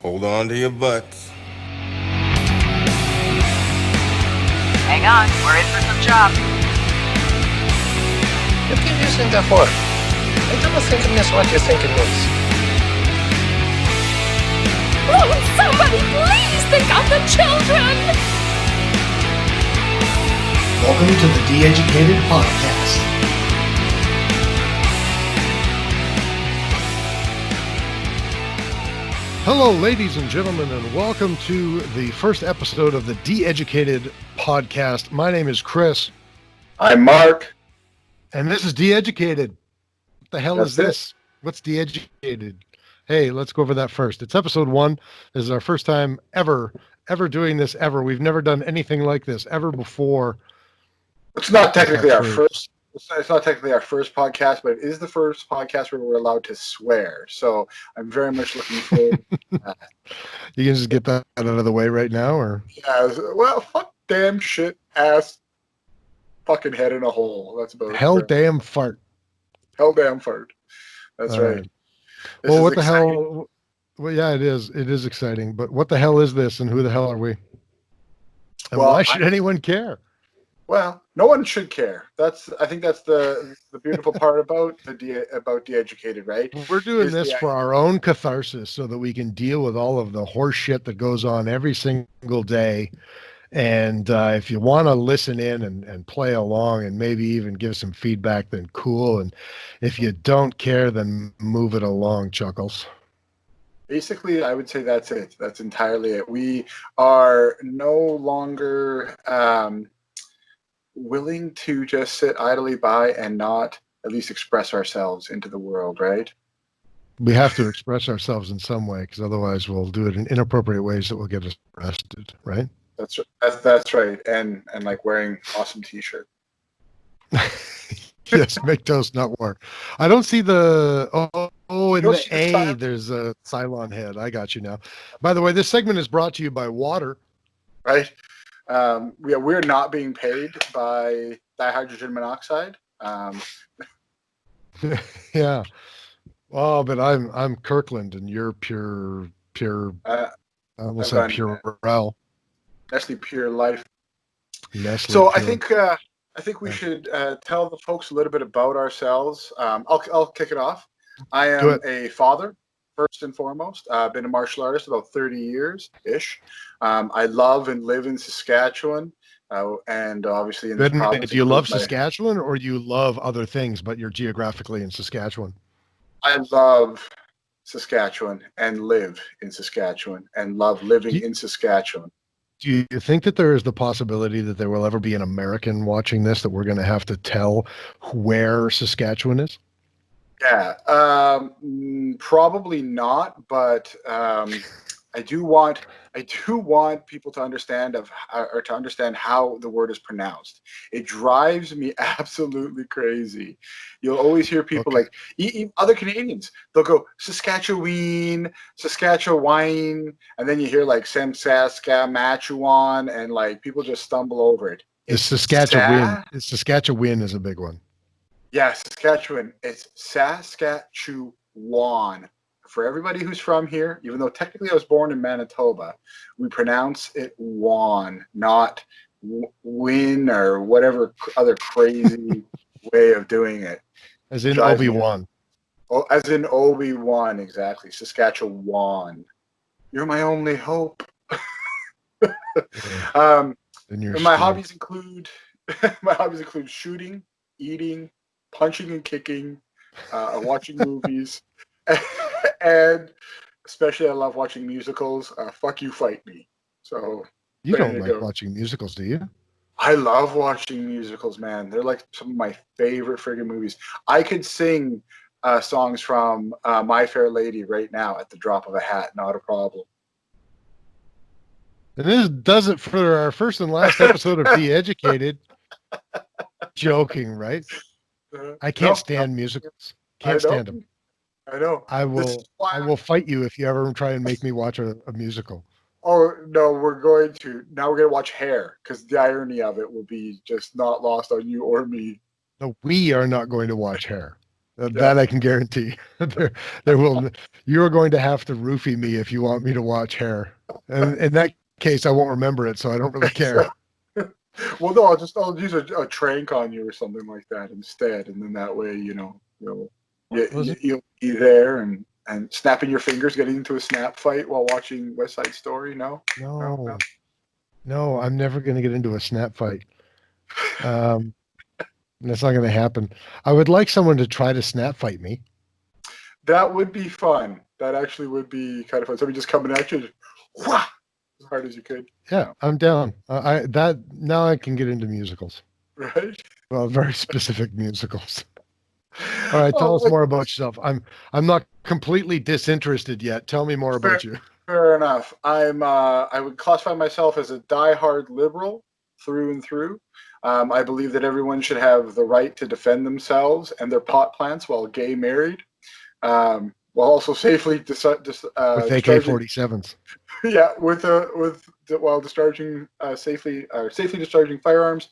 Hold on to your butts. Hang on, we're in for some chops. You keep using that word. I don't think it means what you think it means. Oh, somebody please pick up the children! Welcome to the DeEducated podcast. Hello, ladies and gentlemen, and welcome to the first episode of the DeEducated podcast. My name is Kris. I'm Mark. And this is DeEducated. What the hell That's is this? What's DeEducated? Hey, let's go over that first. It's episode 1. This is our first time ever doing this ever. We've never done anything like this ever before. It's not technically our first. It's not technically our first podcast, but it is the first podcast where we're allowed to swear. So I'm very much looking forward to that. You can just get that out of the way right now, or? Yeah, well, fuck, damn, shit, ass, fucking head in a hole. That's about it. Hell damn fart. Hell damn fart. That's All right. right. Well, what the hell? Well, yeah, it is. It is exciting. But what the hell is this, and who the hell are we? And why should anyone care? Well, no one should care. I think that's the beautiful part about DeEducated, right? We're doing this for our own catharsis, so that we can deal with all of the horse shit that goes on every single day. And if you want to listen in and play along and maybe even give some feedback, then cool. And if you don't care, then move it along, Chuckles. Basically, I would say that's it. That's entirely it. We are no longer willing to just sit idly by and not at least express ourselves into the world, right? We have to express ourselves in some way, because otherwise we'll do it in inappropriate ways that will get us arrested, right? That's right. And like wearing awesome t-shirt. Yes, make toast, not war. I don't see the in the A. There's a Cylon head. I got you now. By the way, this segment is brought to you by water. Right. We're not being paid by dihydrogen monoxide. Yeah. Oh, but I'm Kirkland, and you're pure. I almost said Purell. Nestle Pure Life. Nestle so Pure. I think we should tell the folks a little bit about ourselves. I'll kick it off. I am a father, first and foremost. I've been a martial artist about 30 years-ish. I love and live in Saskatchewan, and obviously in this province. Do you love Saskatchewan, or you love other things, but you're geographically in Saskatchewan? I love Saskatchewan and live in Saskatchewan and love living in Saskatchewan. Do you think that there is the possibility that there will ever be an American watching this, that we're going to have to tell where Saskatchewan is? Yeah, probably not, but I do want people to understand how the word is pronounced. It drives me absolutely crazy. You'll always hear people like other Canadians. They'll go Saskatchewan, and then you hear like Saskatchewan, and like people just stumble over it. Saskatchewan is a big one. Yeah, Saskatchewan. It's Saskatchewan. For everybody who's from here, even though technically I was born in Manitoba, we pronounce it Wan, not Win or whatever other crazy way of doing it. As in Obi-Wan. Oh, as in Obi-Wan, exactly. Saskatchewan. You're my only hope. My hobbies include shooting, eating, punching and kicking, watching movies. And especially I love watching musicals. Fuck You, Fight Me. So you don't like watching musicals, do you? I love watching musicals, man. They're like some of my favorite friggin' movies. I could sing songs from My Fair Lady right now at the drop of a hat, not a problem. And this does it for our first and last episode of DeEducated. Joking, right? I can't stand musicals. Can't stand them. I know. I will fight you if you ever try and make me watch a musical. Oh, no, we're going to watch Hair, because the irony of it will be just not lost on you or me. No, we are not going to watch Hair. That I can guarantee. There will. You're going to have to roofie me if you want me to watch hair, and in that case, I won't remember it, so I don't really care. Well, no, I'll use a trank on you or something like that instead, and then that way, you'll be there and snapping your fingers, getting into a snap fight while watching West Side Story. No, I'm never going to get into a snap fight. That's not going to happen. I would like someone to try to snap fight me. That would be fun. That actually would be kind of fun. Somebody just coming at you, just, whah, as hard as you could. Yeah, I'm down. Now I can get into musicals. Right. Well, very specific musicals. All right, tell us more about yourself. I'm not completely disinterested yet. Tell me more about you. Fair enough. I would classify myself as a diehard liberal through and through. I believe that everyone should have the right to defend themselves and their pot plants while gay married, while also safely With AK-47s. Yeah, while discharging safely discharging firearms.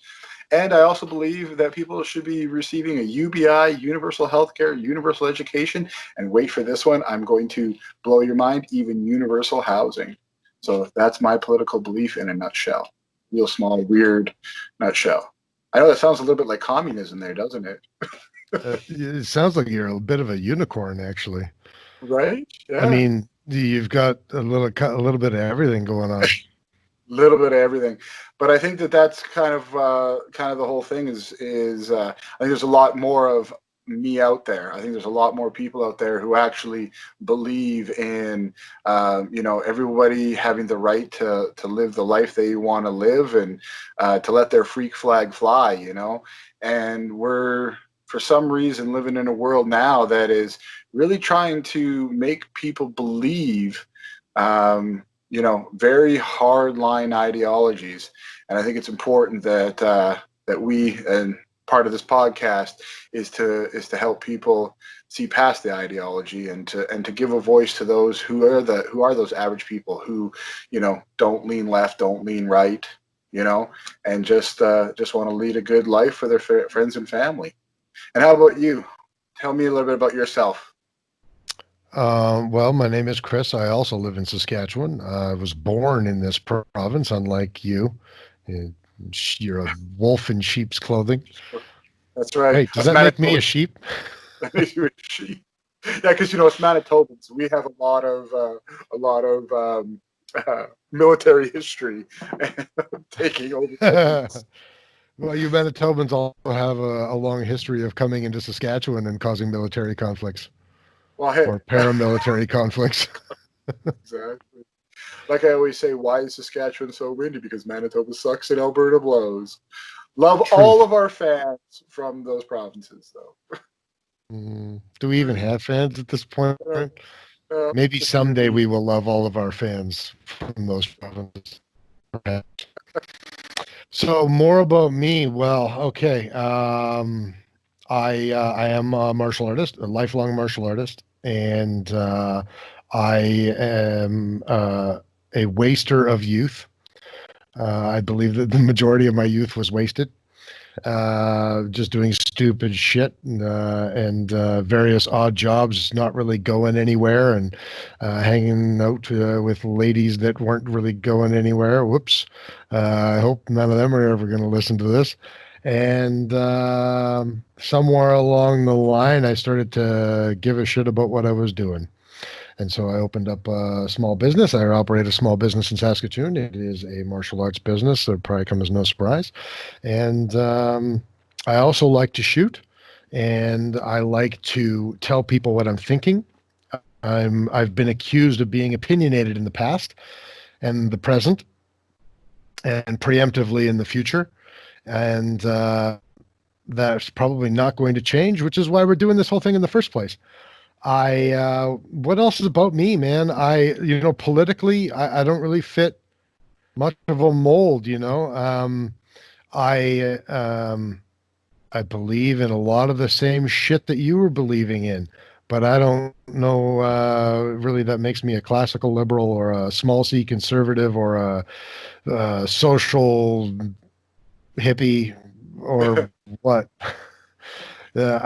And I also believe that people should be receiving a UBI, universal healthcare, universal education, and wait for this one, I'm going to blow your mind, even universal housing. So that's my political belief in a nutshell. Real small, weird nutshell. I know that sounds a little bit like communism there, doesn't it? It sounds like you're a bit of a unicorn, actually. Right? Yeah. I mean, you've got a little bit of everything going on. Little bit of everything, but I think that's kind of the whole thing is I think there's a lot more of me out there. I think there's a lot more people out there who actually believe in everybody having the right to live the life they want to live and to let their freak flag fly, and we're for some reason living in a world now that is really trying to make people believe very hard line ideologies. And I think it's important that we, and part of this podcast is to help people see past the ideology and to give a voice to those who are those average people who, don't lean left, don't lean right, and just want to lead a good life for their friends and family. And how about you? Tell me a little bit about yourself. Well, my name is Kris. I also live in Saskatchewan. I was born in this province, unlike you. You're a wolf in sheep's clothing. That's right. Hey, does that make me a sheep? That makes you a sheep. Yeah, because it's Manitobans. We have a lot of military history taking over. Well, you Manitobans also have a long history of coming into Saskatchewan and causing military conflicts. Well, hey. Or paramilitary conflicts. Exactly. Like I always say, why is Saskatchewan so windy? Because Manitoba sucks and Alberta blows. Love all of our fans from those provinces, though. Do we even have fans at this point? Maybe someday we will love all of our fans from those provinces. So more about me. Well, okay. I am a martial artist, a lifelong martial artist, and I am a waster of youth. I believe that the majority of my youth was wasted, just doing stupid shit and various odd jobs, not really going anywhere, and hanging out with ladies that weren't really going anywhere. Whoops. I hope none of them are ever going to listen to this. And somewhere along the line, I started to give a shit about what I was doing. And so I opened up a small business. I operate a small business in Saskatoon. It is a martial arts business. So it probably comes as no surprise. And I also like to shoot. And I like to tell people what I'm thinking. I've been accused of being opinionated in the past and the present and preemptively in the future. And that's probably not going to change, which is why we're doing this whole thing in the first place. What else is about me, man? Politically, I don't really fit much of a mold, I believe in a lot of the same shit that you were believing in, but I don't know really that makes me a classical liberal or a small C conservative or a social hippie or what. Well,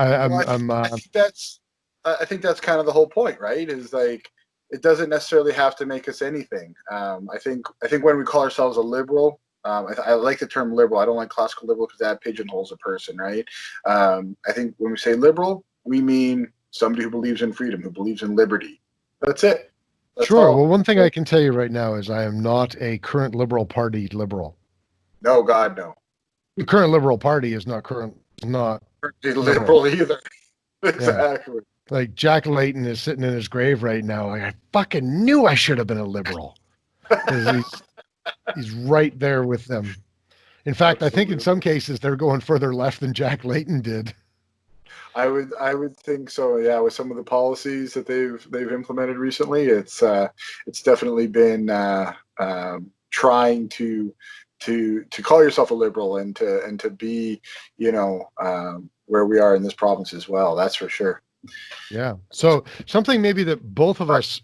I think that's kind of the whole point, right? Is like it doesn't necessarily have to make us anything. I think when we call ourselves a liberal, I like the term liberal. I don't like classical liberal because that pigeonholes a person, right? I think when we say liberal, we mean somebody who believes in freedom, who believes in liberty. That's it. That's Sure. Well, all. one thing I can tell you right now is I am not a current Liberal Party liberal. No, God, no. The current Liberal Party is not Be liberal. liberal either. Yeah. Exactly. Like Jack Layton is sitting in his grave right now. Like, I fucking knew I should have been a liberal because he's right there with them. In fact, I think in Absolutely. some cases they're going further left than Jack Layton did. I would think so. Yeah, with some of the policies that they've implemented recently, it's definitely been trying to call yourself a liberal and to be, where we are in this province as well. That's for sure. Yeah. So something maybe that both of us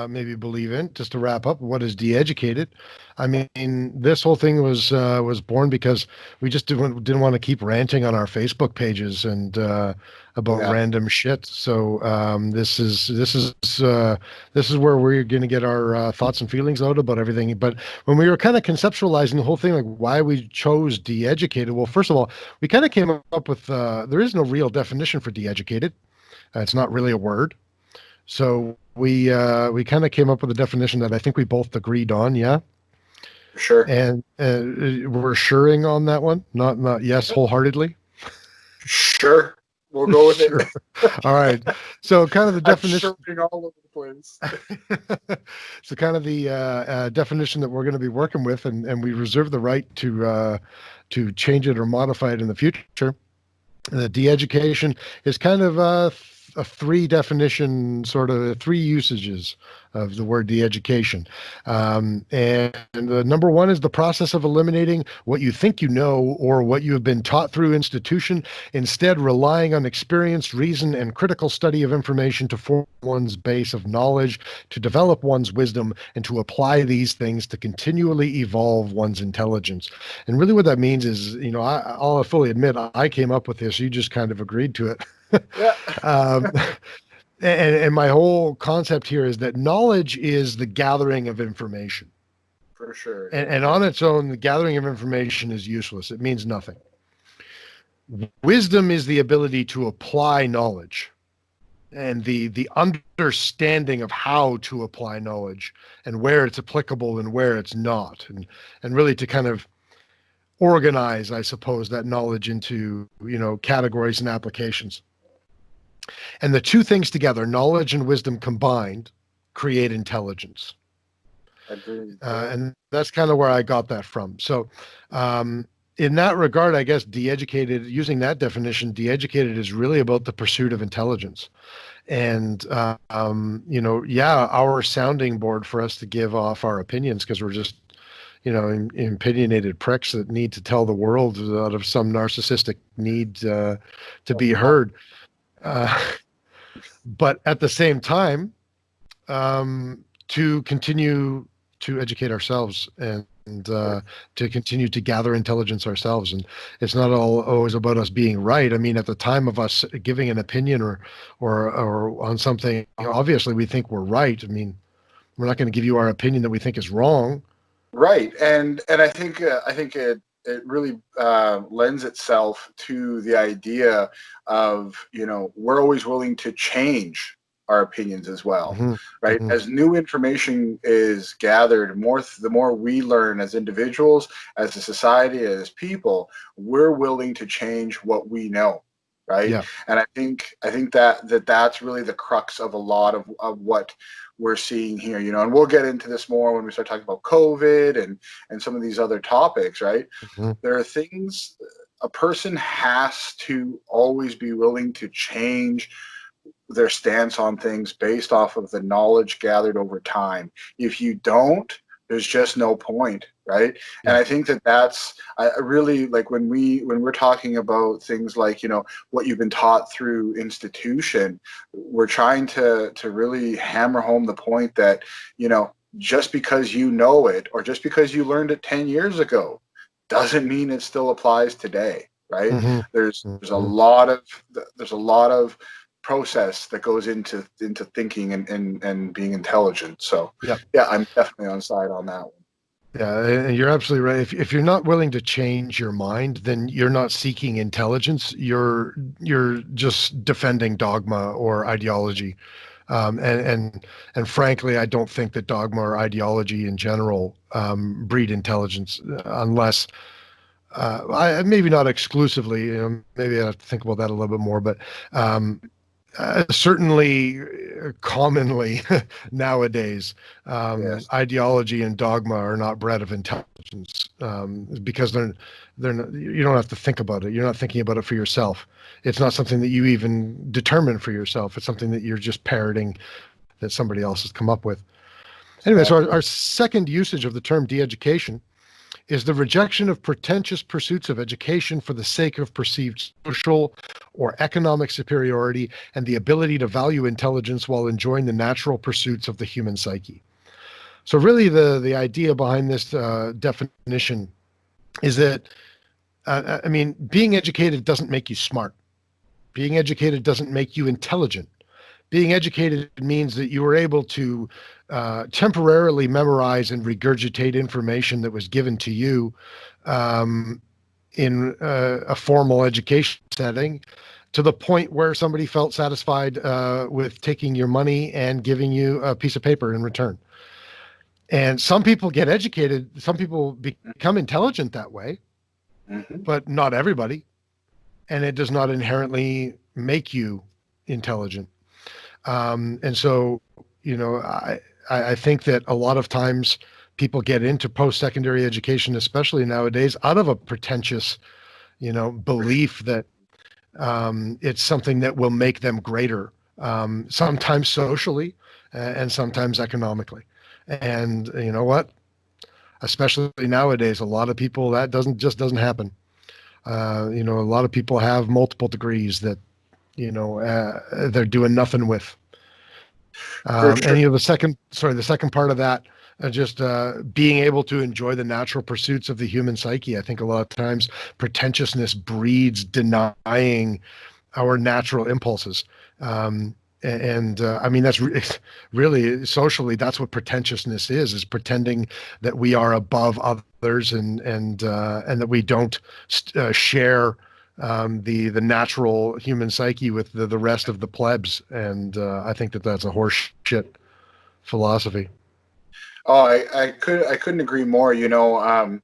maybe believe in, just to wrap up, what is DeEducated? I mean, this whole thing was born because we just didn't want to keep ranting on our Facebook pages and about Yeah, random shit. So this is where we're going to get our thoughts and feelings out about everything. But when we were kind of conceptualizing the whole thing, like why we chose DeEducated, well, first of all, we kind of came up with there is no real definition for DeEducated. It's not really a word. So we kind of came up with a definition that I think we both agreed on, yeah. for sure. And we're suring on that one, not yes wholeheartedly. Sure, we'll go with it. Sure. All right. So kind of the I'm definition. shirking all over the place. So kind of the definition that we're going to be working with, and we reserve the right to change it or modify it in the future. The de-education is kind of a three definition, sort of three usages of the word de-education. And the number one is the process of eliminating what you think you know or what you have been taught through institution, instead relying on experience, reason, and critical study of information to form one's base of knowledge, to develop one's wisdom, and to apply these things to continually evolve one's intelligence. And really what that means is, I'll fully admit I came up with this. You just kind of agreed to it. Yeah, um, and my whole concept here is that knowledge is the gathering of information. for sure. And on its own, the gathering of information is useless. It means nothing. Wisdom is the ability to apply knowledge and the understanding of how to apply knowledge and where it's applicable and where it's not. And really to kind of organize, I suppose, that knowledge into, categories and applications. And the two things together, knowledge and wisdom combined, create intelligence. Agreed. And that's kind of where I got that from. So, in that regard, I guess de-educated, using that definition, de-educated is really about the pursuit of intelligence. And, our sounding board for us to give off our opinions because we're just, opinionated pricks that need to tell the world out of some narcissistic need to be heard. But at the same time, to continue to educate ourselves and to continue to gather intelligence ourselves. And it's not always about us being right. I mean, at the time of us giving an opinion or on something, obviously we think we're right. I mean, we're not going to give you our opinion that we think is wrong. Right, and I think it really lends itself to the idea of we're always willing to change our opinions as well, Mm-hmm. right? Mm-hmm. As new information is gathered, the more we learn as individuals, as a society, as people, we're willing to change what we know, right? Yeah. And I think that's really the crux of a lot of what we're seeing here, and we'll get into this more when we start talking about COVID and some of these other topics, right? Mm-hmm. There are things a person has to always be willing to change their stance on things based off of the knowledge gathered over time. If you don't, there's just no point, right? Yeah. And I think that's I really like when we're talking about things like what you've been taught through institution, we're trying to really hammer home the point that just because you know it or just because you learned it 10 years ago doesn't mean it still applies today. right? Mhm. There's a Mhm. lot of process that goes into thinking and being intelligent. So Yep. yeah, I'm definitely on side on that one. Yeah, and you're absolutely right. If you're not willing to change your mind, then you're not seeking intelligence. You're just defending dogma or ideology. And frankly, I don't think that dogma or ideology in general breed intelligence, unless maybe not exclusively. Maybe I have to think about that a little bit more. But um, certainly, commonly nowadays, Yes. ideology and dogma are not bred of intelligence, because they're not, you don't have to think about it. You're not thinking about it for yourself. It's not something that you even determine for yourself. It's something that you're just parroting that somebody else has come up with. Anyway, so our second usage of the term de-education is the rejection of pretentious pursuits of education for the sake of perceived social or economic superiority and the ability to value intelligence while enjoying the natural pursuits of the human psyche. So really the idea behind this definition is that, I mean, being educated doesn't make you smart. Being educated doesn't make you intelligent. Being educated means that you were able to temporarily memorize and regurgitate information that was given to you um, in a formal education setting, to the point where somebody felt satisfied with taking your money and giving you a piece of paper in return. And some people get educated, some people become intelligent that way, Hmm. but not everybody. And it does not inherently make you intelligent. And so, I think that a lot of times people get into post-secondary education, especially nowadays, out of a pretentious, belief that it's something that will make them greater, sometimes socially and sometimes economically. And you know what? Especially nowadays, a lot of people that doesn't happen. A lot of people have multiple degrees that they're doing nothing with. For sure. The second part of that, just being able to enjoy the natural pursuits of the human psyche. I think a lot of times pretentiousness breeds denying our natural impulses. I mean, really socially, that's what pretentiousness is pretending that we are above others and that we don't share the natural human psyche with the rest of the plebs. And I think that that's a horse shit philosophy. Oh, I couldn't agree more. I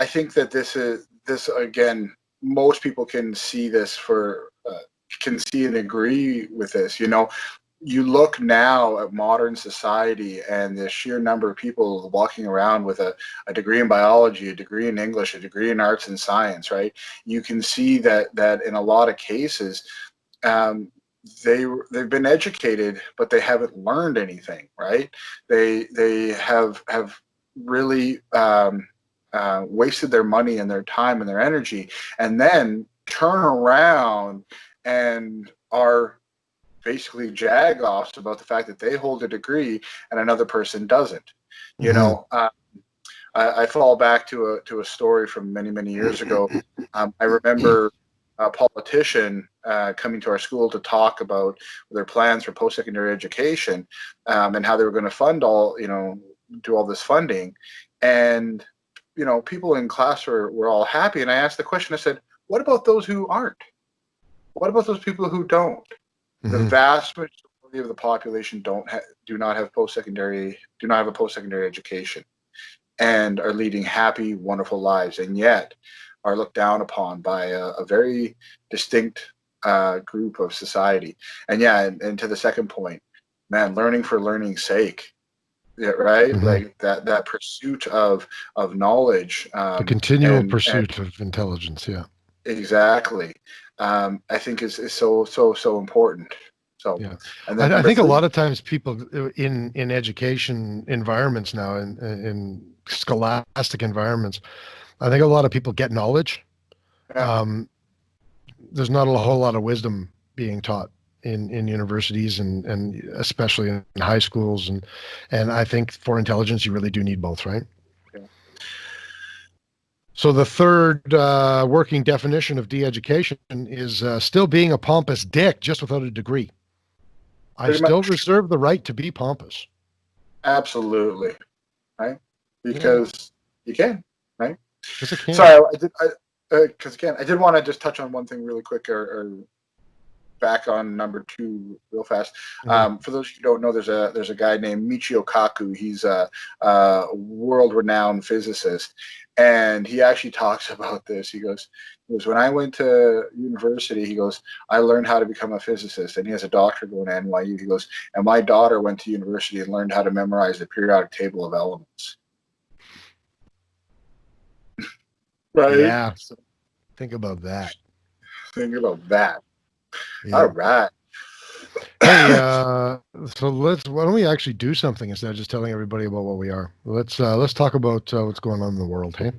think that this again. Most people can see this can see and agree with this. You look now at modern society and the sheer number of people walking around with a degree in biology, a degree in English, a degree in arts and science, right? You can see that in a lot of cases, um, they've been educated, but they haven't learned anything, right? They have really wasted their money and their time and their energy, and then turn around and are basically jag-offs about the fact that they hold a degree and another person doesn't. You Mhm. know, I fall back to a story from many years ago. I remember a politician coming to our school to talk about their plans for post-secondary education, and how they were going to fund do all this funding. And people in class were all happy. And I asked the question. I said, "What about those who aren't? What about those people who don't?" The Mhm. vast majority of the population do not have a post-secondary education, and are leading happy, wonderful lives, and yet are looked down upon by a very distinct group of society. And yeah, and to the second point, man, learning for learning's sake, yeah, right? Mhm. Like that pursuit of knowledge, The continual and pursuit of intelligence. Yeah. exactly, I think is so important. So, Yeah, and then I number think a lot three, of times people in education environments now, in scholastic environments, I think a lot of people get knowledge. yeah, Um, there's not a whole lot of wisdom being taught in universities and especially in high schools, and I think for intelligence you really do need both, right? yeah. So the third working definition of de-education is still being a pompous dick, just without a degree. I Pretty still much. reserve the right to be pompous. Absolutely, right? Because you can, right? Because I can. Sorry, because again, I did want to just touch on one thing really quick, or back on number 2 real fast. For those who don't know, there's a guy named Michio Kaku. He's a world-renowned physicist, and he actually talks about this. He goes, when I went to university, he goes, I learned how to become a physicist, and he has a doctorate going to NYU. He goes, and my daughter went to university and learned how to memorize the periodic table of elements. Right? Yeah. So think about that. Think about that. Yeah. All right. Hey, so why don't we actually do something instead of just telling everybody about what we are? Let's talk about what's going on in the world, hey?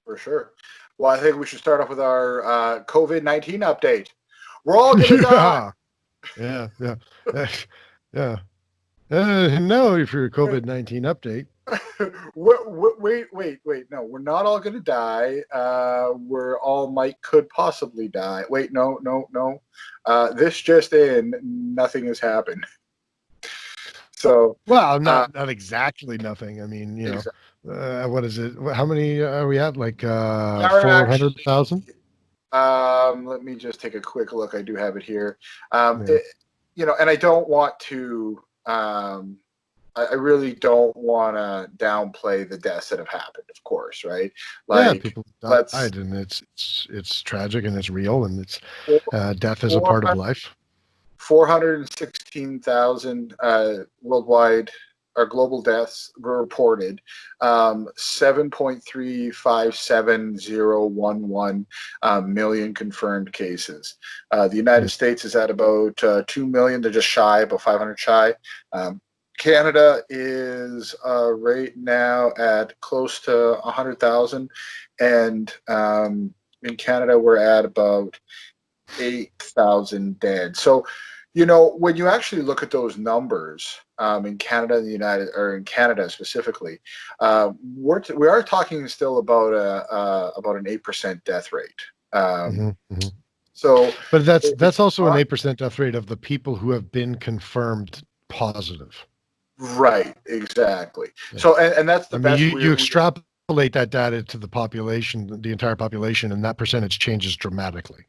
For sure. Well, I think we should start off with our COVID-19 update. We're all going to die. Yeah. Yeah. No, for your COVID-19 update. Wait. No, we're not all going to die. We're all could possibly die. Wait, no. This just in, nothing has happened. So, well, not exactly nothing. I mean, what is it? How many are we at? Like 400,000? Let me just take a quick look. I do have it here. And I don't want to. I really don't want to downplay the deaths that have happened. Of course, right? Like, people died, and it's tragic and it's real, and it's death is a part of life. 416,000 worldwide or global deaths were reported. 7.357,011 million confirmed cases. The United States is at about 2 million. They're just shy, about 500 shy. Canada is right now at close to 100,000, and in Canada we're at about 8,000 dead. So, when you actually look at those numbers in Canada and in Canada specifically, we are talking still about an 8% death rate. So, but that's also an 8% death rate of the people who have been confirmed positive. Right, exactly. Yeah. So, and that's the best. You extrapolate that data to the population, the entire population, and that percentage changes dramatically.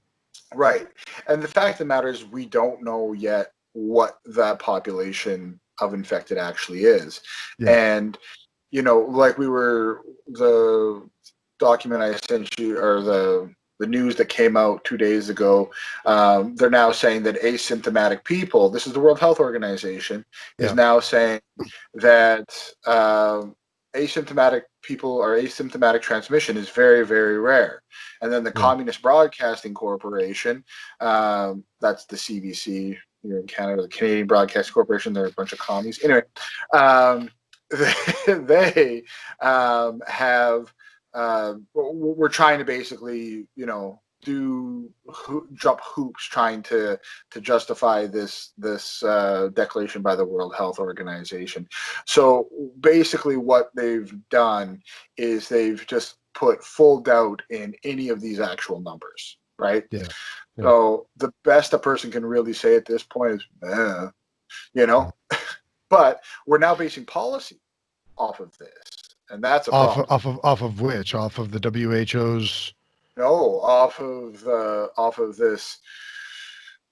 Right. And the fact of the matter is we don't know yet what that population of infected actually is. Yeah. And, like the document I sent you, or the news that came out 2 days ago, they're now saying that asymptomatic people, this is the World Health Organization, is now saying that asymptomatic people or asymptomatic transmission is very, very rare. And then the Communist Broadcasting Corporation, that's the CBC here in Canada, the Canadian Broadcasting Corporation, they're a bunch of commies. Anyway, they have, we're trying to basically, jump hoops trying to justify this declaration by the World Health Organization. So basically what they've done is they've just put full doubt in any of these actual numbers, right? Yeah. So the best a person can really say at this point is, but we're now basing policy off of this, and that's off of which? Off of the WHO's? No, off of this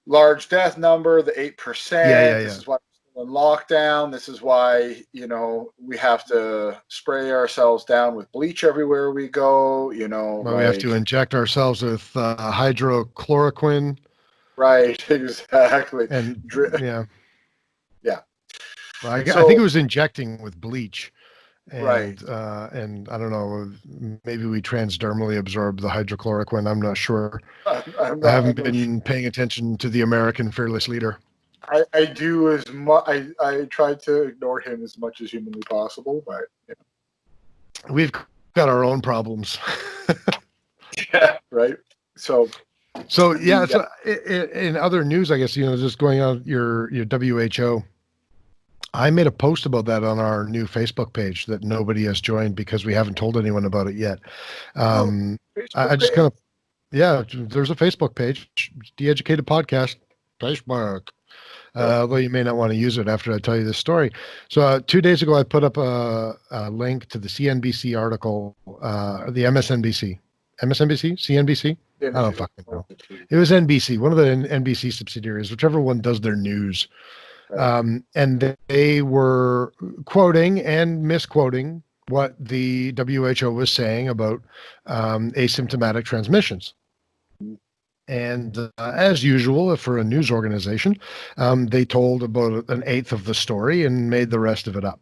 large death number, the 8%. Yeah. This is why we're still in lockdown. This is why, we have to spray ourselves down with bleach everywhere we go. We have to inject ourselves with hydrochloroquine. Right, exactly. And yeah. I think it was injecting with bleach. And, right. And I don't know, maybe we transdermally absorb the hydrochloroquine. I'm not sure. I haven't been paying attention to the American fearless leader. I do as much. I try to ignore him as much as humanly possible, but we've got our own problems. Yeah, right. So yeah. So in other news, I guess just going on your WHO. I made a post about that on our new Facebook page that nobody has joined because we haven't told anyone about it yet. I just kind of, yeah, there's a Facebook page, DeEducated Podcast, Facebook. Although you may not want to use it after I tell you this story. So 2 days ago, I put up a link to the CNBC article, the MSNBC, CNBC. I don't fucking know. It was NBC, one of the NBC subsidiaries, whichever one does their news. And they were quoting and misquoting what the WHO was saying about asymptomatic transmissions. And as usual, for a news organization, they told about an eighth of the story and made the rest of it up.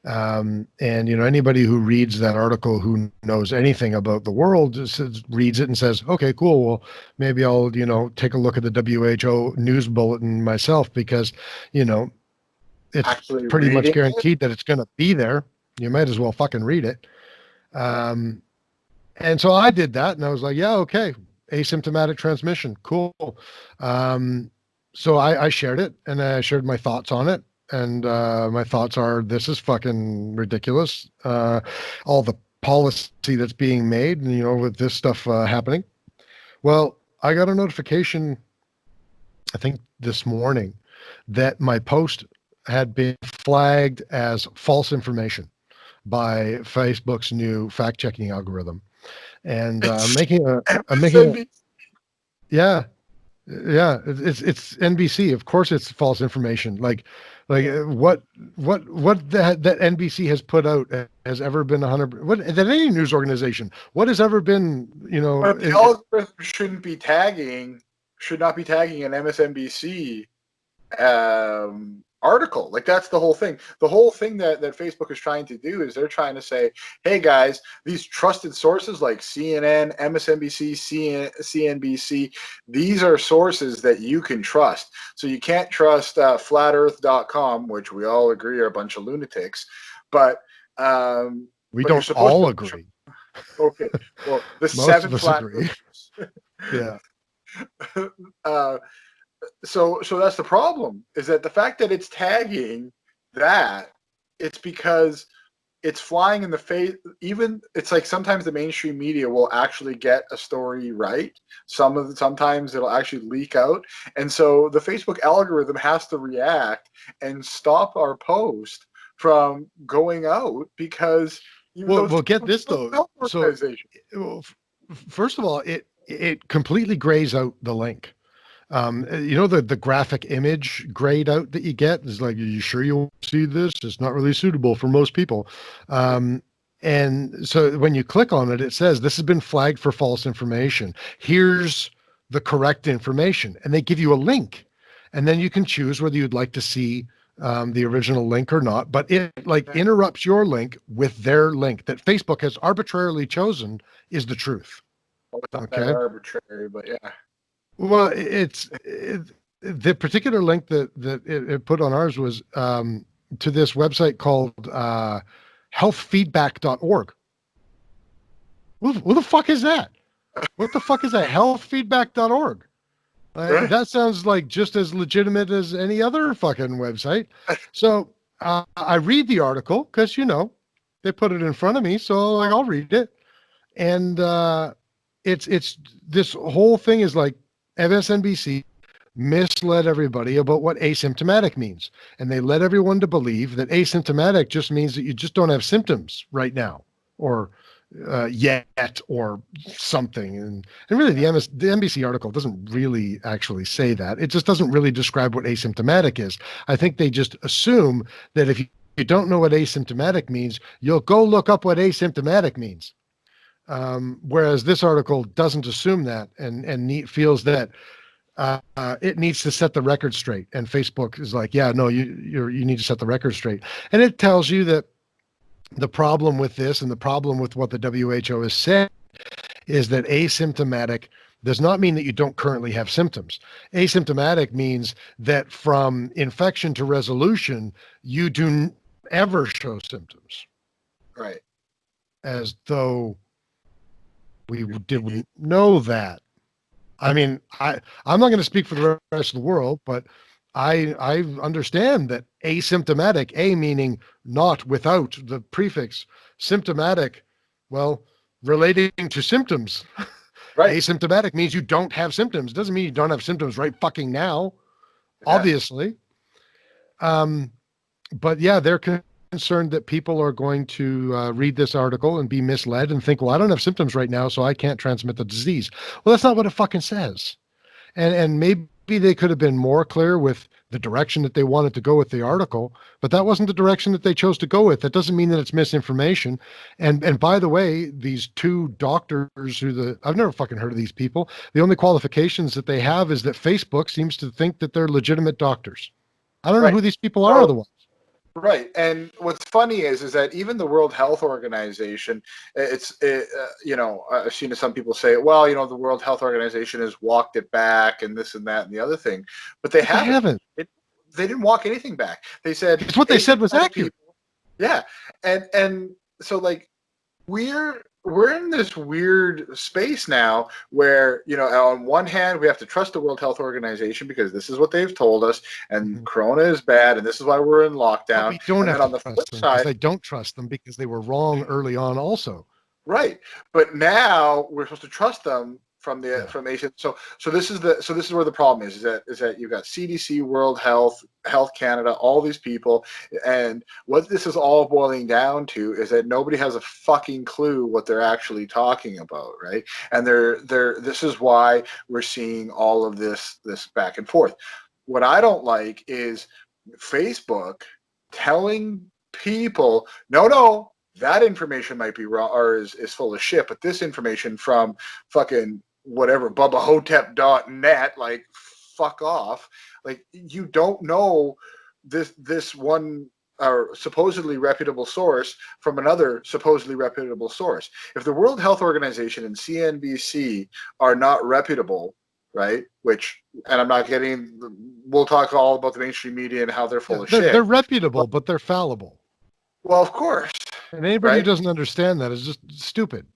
And, you know, anybody who reads that article who knows anything about the world just reads it and says, okay, cool. Well, maybe I'll, you know, take a look at the WHO news bulletin myself because, you know, it's Actually pretty much reading guaranteed that it's going to be there. You might as well fucking read it. And so I did that and I was like, yeah, okay. Asymptomatic transmission. Cool. So I shared it and I shared my thoughts on it. And my thoughts are, this is fucking ridiculous. All the policy that's being made, you know, with this stuff happening. Well, I got a notification, I think this morning, that my post had been flagged as false information by Facebook's new fact-checking algorithm. And I'm making a yeah, it's NBC. Of course, it's false information. Like what that NBC has put out has ever been 100. What that any news organization? What has ever been? You know, but the algorithm should not be tagging an MSNBC article. Like, that's the whole thing. The whole thing that Facebook is trying to do is they're trying to say, hey guys, these trusted sources like CNN, MSNBC, CNBC, these are sources that you can trust. So you can't trust flatearth.com, which we all agree are a bunch of lunatics, but we don't all agree. Okay, well, the most seven of us flat agree. Yeah. So that's the problem, is that the fact that it's tagging that, it's because it's flying in the face. Even it's like sometimes the mainstream media will actually get a story right. Sometimes it'll actually leak out. And so the Facebook algorithm has to react and stop our post from going out because Well, get this though. So, first of all, it completely grays out the link. You know, the graphic image grayed out that you get is like, are you sure you'll see this? It's not really suitable for most people. And so when you click on it, it says this has been flagged for false information. Here's the correct information. And they give you a link. And then you can choose whether you'd like to see the original link or not. But it interrupts your link with their link that Facebook has arbitrarily chosen is the truth. Well, it's not that arbitrary, but yeah. Well, the particular link that it put on ours was to this website called healthfeedback.org. What the fuck is that? What the fuck is that? Healthfeedback.org. That sounds like just as legitimate as any other fucking website. So I read the article because, you know, they put it in front of me. So like, I'll read it. And it's this whole thing is like, MSNBC misled everybody about what asymptomatic means. And they led everyone to believe that asymptomatic just means that you just don't have symptoms right now or yet or something. And really the NBC article doesn't really actually say that. It just doesn't really describe what asymptomatic is. I think they just assume that if you don't know what asymptomatic means, you'll go look up what asymptomatic means. Whereas this article doesn't assume that and feels that it needs to set the record straight. And Facebook is like, yeah, no, you need to set the record straight. And it tells you that the problem with this and the problem with what the WHO has said is that asymptomatic does not mean that you don't currently have symptoms. Asymptomatic means that from infection to resolution, you do ever show symptoms. Right. As though we didn't know that. I mean, I'm not going to speak for the rest of the world, but I understand that asymptomatic, a meaning not without the prefix, symptomatic, well, relating to symptoms. Right. Asymptomatic means you don't have symptoms. Doesn't mean you don't have symptoms right fucking now, Yeah. obviously. But yeah, they're concerned that people are going to read this article and be misled and think, well, I don't have symptoms right now, so I can't transmit the disease. Well, that's not what it fucking says. And maybe they could have been more clear with the direction that they wanted to go with the article, but that wasn't the direction that they chose to go with. That doesn't mean that it's misinformation. And by the way, these two doctors I've never fucking heard of these people. The only qualifications that they have is that Facebook seems to think that they're legitimate doctors. I don't know who these people are otherwise. Right, and what's funny is that even the World Health Organization, I've seen some people say, well, the World Health Organization has walked it back and this and that and the other thing, but they haven't. They didn't walk anything back. They said it's what they said was accurate. Yeah, and so like we're in this weird space now where, on one hand, we have to trust the World Health Organization because this is what they've told us, and Corona is bad, and this is why we're in lockdown. But we don't have on to the flip trust them side, because I don't trust them because they were wrong early on also. right. But now we're supposed to trust them from Asia. So this is where the problem is that you've got CDC, World Health Canada, all these people, and what this is all boiling down to is that nobody has a fucking clue what they're actually talking about, right? And this is why we're seeing all of this back and forth. What I don't like is Facebook telling people, no, that information might be wrong or is full of shit, but this information from fucking whatever, BubbaHotep.net, like, fuck off. Like, you don't know this one supposedly reputable source from another supposedly reputable source. If the World Health Organization and CNBC are not reputable, right, and I'm not getting, we'll talk all about the mainstream media and how they're full of shit. They're reputable, but they're fallible. Well, of course. And anybody who doesn't understand that is just stupid.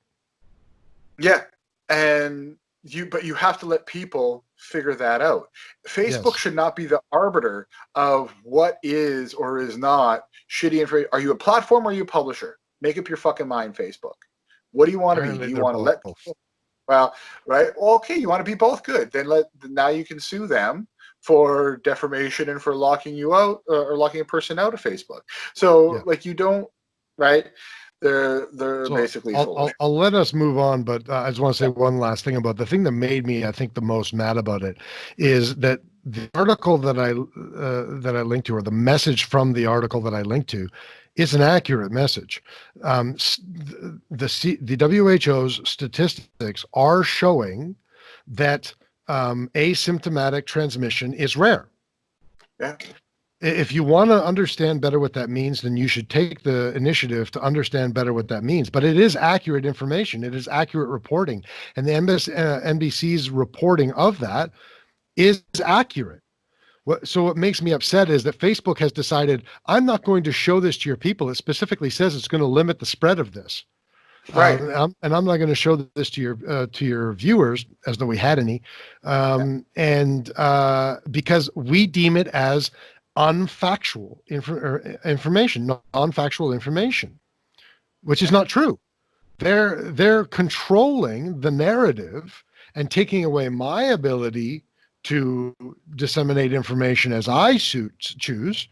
Yeah. And you have to let people figure that out. Facebook should not be the arbiter of what is or is not shitty information. Are you a platform or are you a publisher? Make up your fucking mind, Facebook. What do you want to be? Do you want to let people? Well, right. Well, okay, you want to be both. Good. Then now you can sue them for defamation and for locking you out or locking a person out of Facebook. So like you don't, right? They're basically foolish. I'll let us move on, but I just want to say one last thing about the thing that made me, I think, the most mad about it is that the article that I linked to, or the message from the article that I linked to, is an accurate message. The WHO's statistics are showing that asymptomatic transmission is rare. Yeah. If you want to understand better what that means, then you should take the initiative to understand better what that means. But it is accurate information. It is accurate reporting. And the NBC's reporting of that is accurate. So what makes me upset is that Facebook has decided, I'm not going to show this to your people. It specifically says it's going to limit the spread of this. Right. And I'm not going to show this to your viewers as though we had any. Because we deem it as unfactual information, non-factual information, which is not true. They're controlling the narrative and taking away my ability to disseminate information as I choose,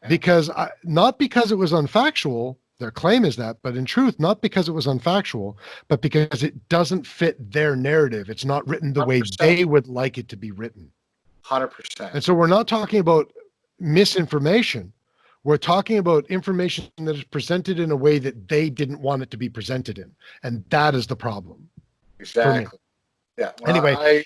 because not because it was unfactual. Their claim is that, but in truth, not because it was unfactual, but because it doesn't fit their narrative. It's not written the 100%. Way they would like it to be written. 100%. And so we're not talking about misinformation. We're talking about information that is presented in a way that they didn't want it to be presented in. And that is the problem. Exactly. Yeah. Well, anyway,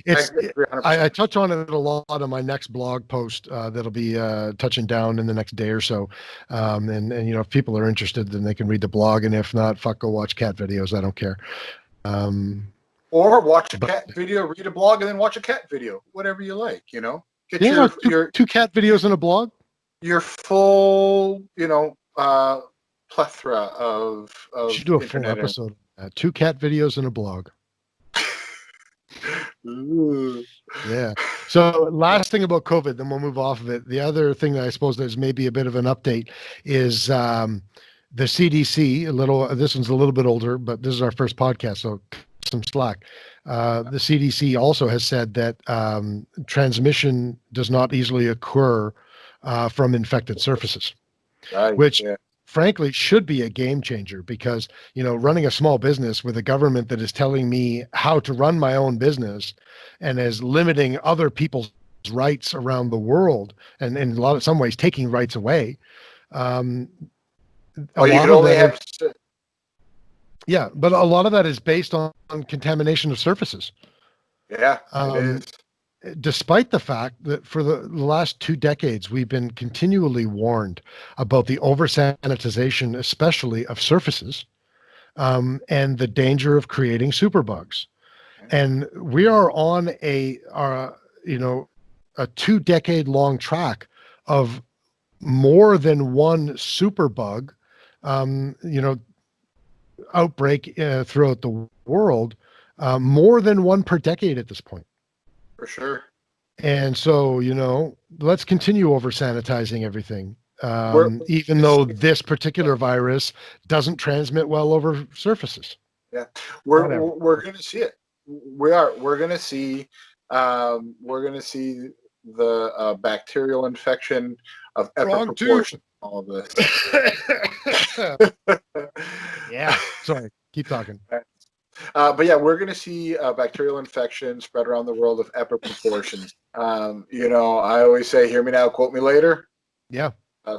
I touch on it a lot on my next blog post that'll be touching down in the next day or so. And if people are interested, then they can read the blog. And if not, go watch cat videos. I don't care. Or watch a cat video, read a blog, and then watch a cat video. Whatever you like, Get your two cat videos in a blog. Your full, plethora of you should do a full episode. 2 cat videos in a blog. Ooh. Yeah. So last thing about COVID, then we'll move off of it. The other thing that I suppose there's maybe a bit of an update is the CDC. This one's a little bit older, but this is our first podcast, so some slack. The CDC also has said that transmission does not easily occur from infected surfaces, Right. which Yeah. frankly should be a game changer because, running a small business with a government that is telling me how to run my own business and is limiting other people's rights around the world and in some ways taking rights away. Oh, you can only have. Yeah, but a lot of that is based on contamination of surfaces. Yeah, it is. Despite the fact that for the last 2 decades, we've been continually warned about the over-sanitization, especially of surfaces, and the danger of creating superbugs. And we are on a 2-decade-long track of more than one superbug, outbreak throughout the world, more than one per decade at this point. For sure. And so, let's continue over sanitizing everything. Even though this particular virus doesn't transmit well over surfaces. Yeah, we're going to see it. We're going to see the bacterial infection of epic proportion. All of this. Yeah. Sorry. Keep talking. But yeah, we're going to see a bacterial infection spread around the world of epic proportions. I always say, hear me now, quote me later. Yeah.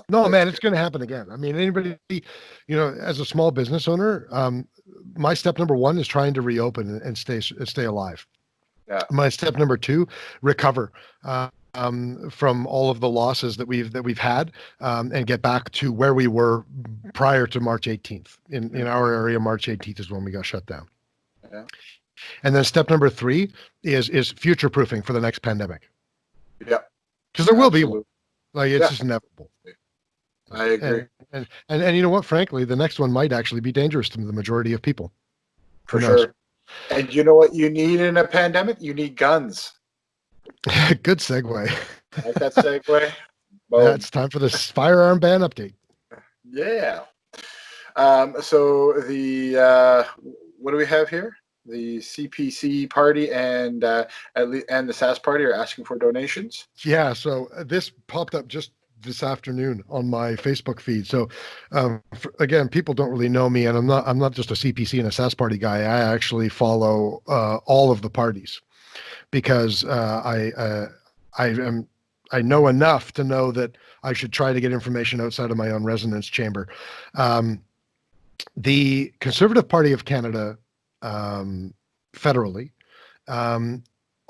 No, man, it's going to happen again. I mean, anybody, as a small business owner, my step number 1 is trying to reopen and stay alive. Yeah. My step number 2, recover from all of the losses that we've had, and get back to where we were prior to March 18th. In our area, March 18th is when we got shut down. Yeah. And then step number 3 is future proofing for the next pandemic. Yeah. Because there will be one. Like it's just inevitable. I agree. And you know what? Frankly, the next one might actually be dangerous to the majority of people. For sure. And you know what you need in a pandemic? You need guns. Good segue. Like that segue. It's time for this firearm ban update. Yeah. So the what do we have here? The CPC party and the SAS party are asking for donations. Yeah. So this popped up just this afternoon on my Facebook feed. So again, people don't really know me, and I'm not just a CPC and a SAS party guy. I actually follow all of the parties because I know enough to know that I should try to get information outside of my own resonance chamber. The Conservative Party of Canada, federally,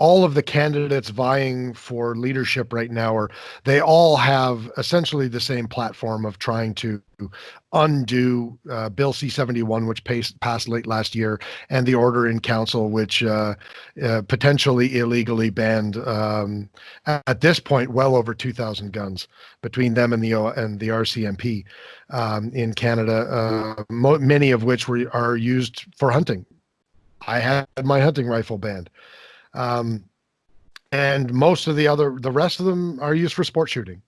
all of the candidates vying for leadership right now they all have essentially the same platform of trying to undo Bill C-71, which passed late last year, and the order in council, which potentially illegally banned at this point well over 2,000 guns between them and the RCMP in Canada, many of which are used for hunting. I had my hunting rifle banned. And most of the rest of them are used for sport shooting.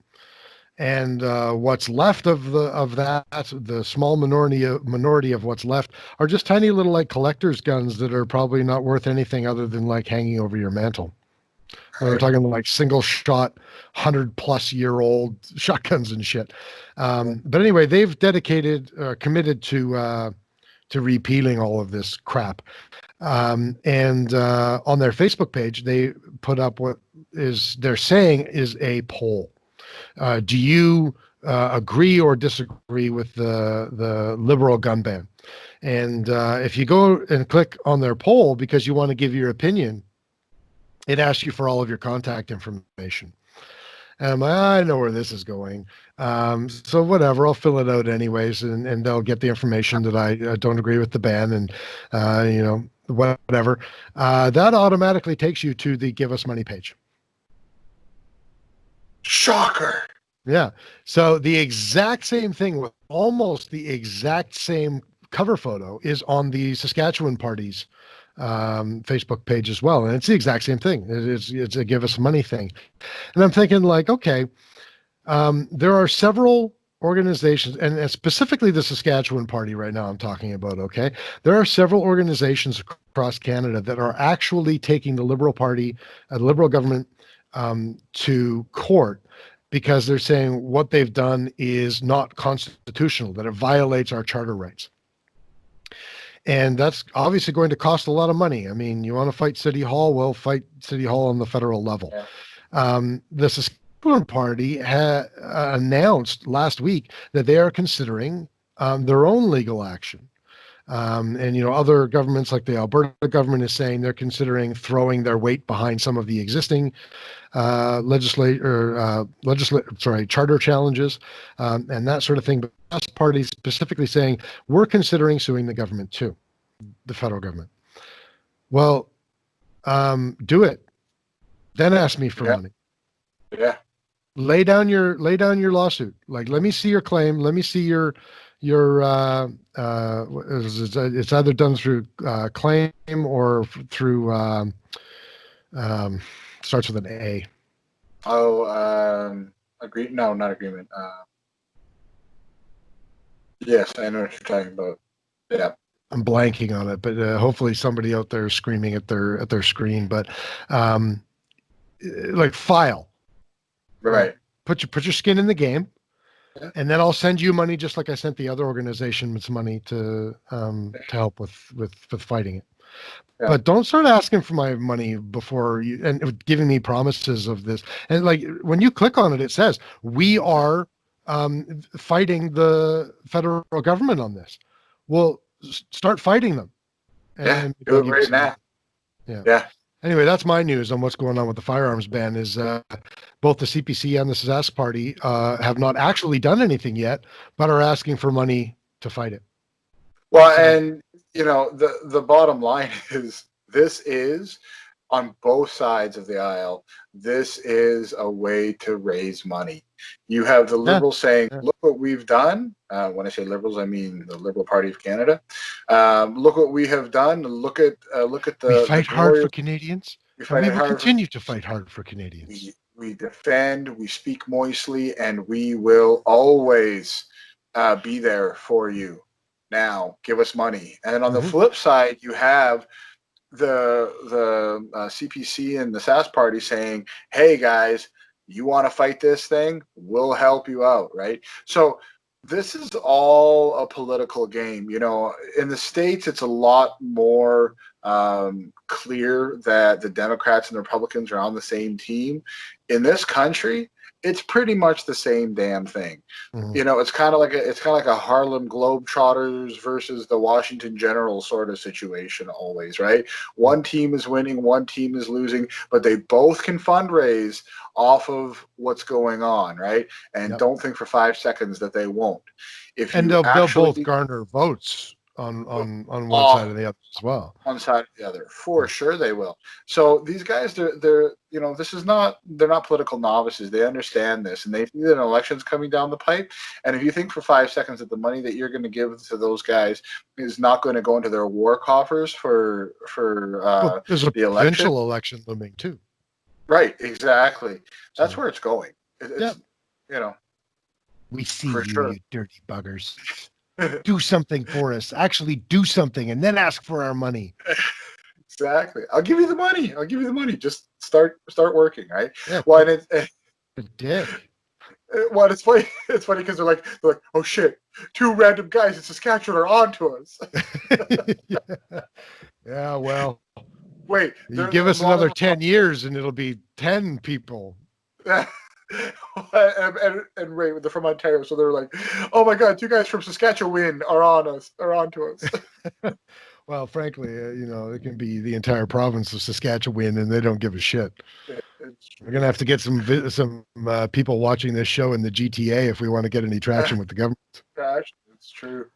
And what's left of the small minority of what's left are just tiny little like collector's guns that are probably not worth anything other than like hanging over your mantle. We're talking like single shot, 100-plus-year-old shotguns and shit. But anyway, they've committed to repealing all of this crap. And on their Facebook page, they put up what they're saying is a poll. Do you agree or disagree with the liberal gun ban? And if you go and click on their poll because you want to give your opinion, it asks you for all of your contact information. And I'm like, I know where this is going. So whatever, I'll fill it out anyways, and they'll get the information that I don't agree with the ban, and whatever. That automatically takes you to the Give Us Money page. Shocker. Yeah. So the exact same thing with almost the exact same cover photo is on the Saskatchewan party's Facebook page as well, and it's the exact same thing. It's a give us money thing, and I'm thinking like, okay, there are several organizations, and specifically the Saskatchewan Party right now I'm talking about, okay? There are several organizations across Canada that are actually taking the Liberal Party, the Liberal government, to court because they're saying what they've done is not constitutional, that it violates our charter rights. And that's obviously going to cost a lot of money. I mean, you want to fight City Hall? Well, fight City Hall on the federal level. Yeah. The Saskatchewan Party announced last week that they are considering their own legal action. And, you know, other governments like the Alberta government is saying they're considering throwing their weight behind some of the existing charter challenges and that sort of thing. But us parties specifically saying we're considering suing the government too, the federal government. Well, do it. Then ask me for money. Yeah. Lay down your lawsuit. Like, let me see your claim. Let me see your it's either done through claim or through starts with an A. Agree? No, not agreement. Yes, I know what you're talking about. Yeah. I'm blanking on it, but hopefully somebody out there is screaming at their screen. But like file. Right. Put your skin in the game. Yeah. And then I'll send you money just like I sent the other organizations money to help with fighting it. Yeah. But don't start asking for my money before you and giving me promises of this. And like when you click on it, it says we are fighting the federal government on this. Well, start fighting them. And do it right now. Yeah. Anyway, that's my news on what's going on with the firearms ban is both the CPC and the Sask Party have not actually done anything yet, but are asking for money to fight it. Well, and, you know, the bottom line is this is on both sides of the aisle. This is a way to raise money. You have the Liberals saying, look what we've done. When I say Liberals, I mean the Liberal Party of Canada. Look what we have done. Look at the. We fight hard for Canadians. We will continue to fight hard for Canadians. We defend, we speak moistly, and we will always be there for you. Now, give us money. And on the flip side, you have the CPC and the Sask Party saying, hey, guys, you want to fight this thing? We'll help you out, right? So this is all a political game. You know, in the States, it's a lot more clear that the Democrats and the Republicans are on the same team. In this country, it's pretty much the same damn thing. You know, it's kind of like a Harlem Globetrotters versus the Washington Generals sort of situation always, right? One team is winning, one team is losing, but they both can fundraise off of what's going on, right? And don't think for 5 seconds that they won't. They'll both garner votes on one side or the other as well. One side or the other, for sure they will. So these guys, they're you know, they're not political novices. They understand this, and they see that an election's coming down the pipe. And if you think for 5 seconds that the money that you're going to give to those guys is not going to go into their war coffers for there's a the election. provincial election looming too. Right, exactly. That's where it's going. It's you know. We see you, you dirty buggers. Do something for us. Actually do something and then ask for our money. Exactly. I'll give you the money. Just start working, right? Yeah. Well, and a dick. Well, it's funny. It's funny because they're like, oh shit, 2 random guys in Saskatchewan are on to us. Yeah, well. Wait. You give us another 10 years and it'll be 10 people. and Ray, they're from Ontario, so they're like, "Oh my God, 2 guys from Saskatchewan are on to us." Well, frankly, you know, it can be the entire province of Saskatchewan, and they don't give a shit. We're gonna have to get some people watching this show in the GTA if we want to get any traction with the government. Gosh, it's true.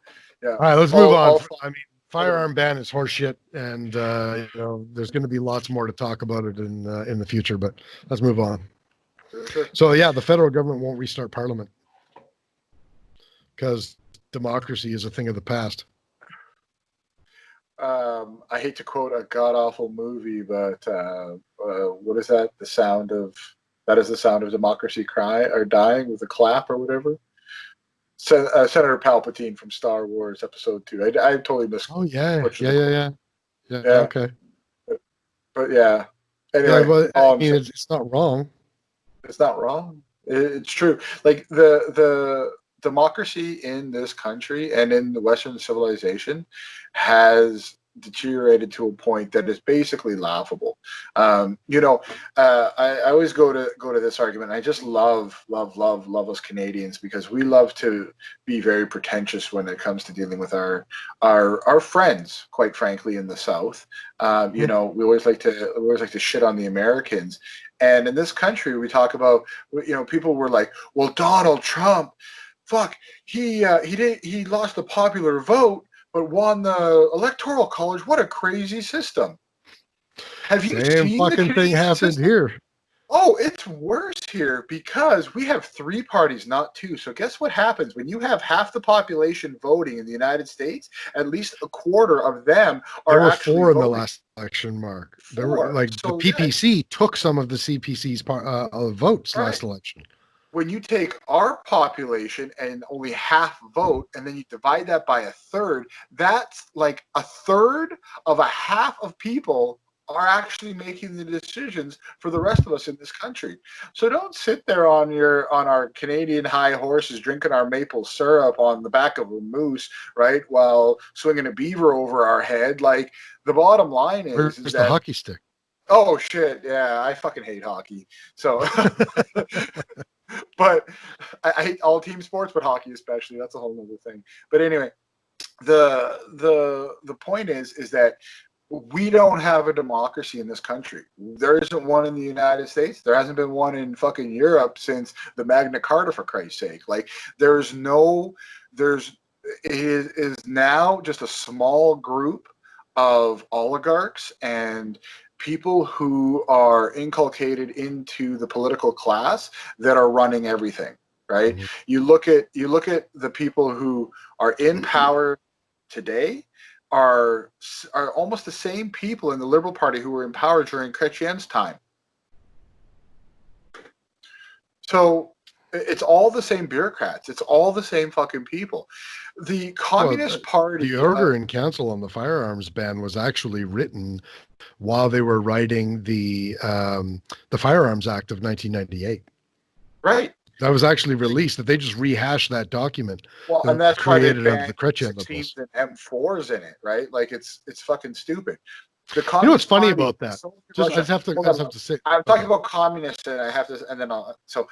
Yeah. All right, let's move on. I mean, firearm ban is horseshit, and you know, there's going to be lots more to talk about it in the future. But let's move on. Sure. So yeah, the federal government won't restart Parliament because democracy is a thing of the past. I hate to quote a god awful movie, but what is that? That is the sound of democracy cry or dying with a clap or whatever. Senator Palpatine from Star Wars Episode 2. I totally Oh yeah, butchered yeah, the yeah, quote. yeah, yeah. Yeah, Okay. but yeah. Yeah, Anyway, but I all I'm mean, saying, it's not wrong. it's not wrong. It's true. Like the democracy in this country and in the Western civilization has deteriorated to a point that is basically laughable. I always go to this argument. I just love us Canadians because we love to be very pretentious when it comes to dealing with our friends. Quite frankly, in the South, we always like to shit on the Americans. And in this country, we talk about, people were like, well, Donald Trump, fuck, he lost the popular vote, but won the electoral college. What a crazy system. Have you Same seen the fucking thing Canadian happened system? here. Oh, it's worse here because we have three parties, not two. So guess what happens when you have half the population voting in the United States? At least a quarter of them There are were actually four in the voting. last election, Mark. There were Four. like the So yeah, PPC took some of the CPC's votes right. last election. When you take our population and only half vote, and then you divide that by a third, that's like a third of a half of people are actually making the decisions for the rest of us in this country. So don't sit there on our Canadian high horses drinking our maple syrup on the back of a moose, right, while swinging a beaver over our head. Like the bottom line is Where's the that, hockey stick? oh shit, yeah, I fucking hate hockey. So but I hate all team sports, but hockey especially. That's a whole other thing. But anyway, the point is that we don't have a democracy in this country. There isn't one in the United States. There hasn't been one in fucking Europe since the Magna Carta, for Christ's sake. Like there's it is now just a small group of oligarchs and people who are inculcated into the political class that are running everything, right? Mhm. You look at the people who are in power today are almost the same people in the Liberal Party who were in power during Chrétien's time. So it's all the same bureaucrats. It's all the same fucking people. The Well, Communist Party. the Order in Council on the firearms ban was actually written while they were writing the Firearms Act of 1998. Right. That was actually released. That they just rehashed that document Well, that and was that's why they created under the banned Chrétien M16s liberals. and M4s in it, right? Like it's fucking stupid. The You know what's Communist funny Party about is that? so Just Russia. I Hold just on, have to say. I'm talking Okay. about communists, and I have to, and then so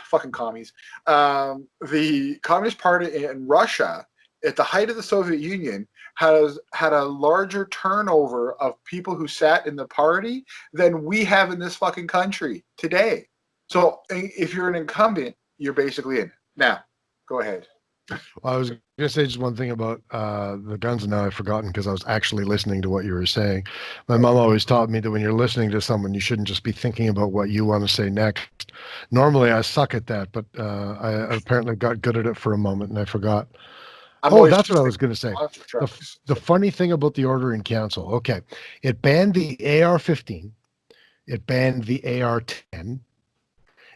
fucking commies. The Communist Party in Russia, at the height of the Soviet Union, has had a larger turnover of people who sat in the party than we have in this fucking country today. So if you're an incumbent, you're basically in. Now, go ahead. Well, I was going to say just one thing about the guns, and now I've forgotten because I was actually listening to what you were saying. My mom always taught me that when you're listening to someone, you shouldn't just be thinking about what you want to say next. Normally, I suck at that, but I apparently got good at it for a moment, and I forgot. I'm Oh, always that's what just I was thinking going to say. monster trucks. The funny thing about the Order in Council, okay, it banned the AR-15, it banned the AR-10,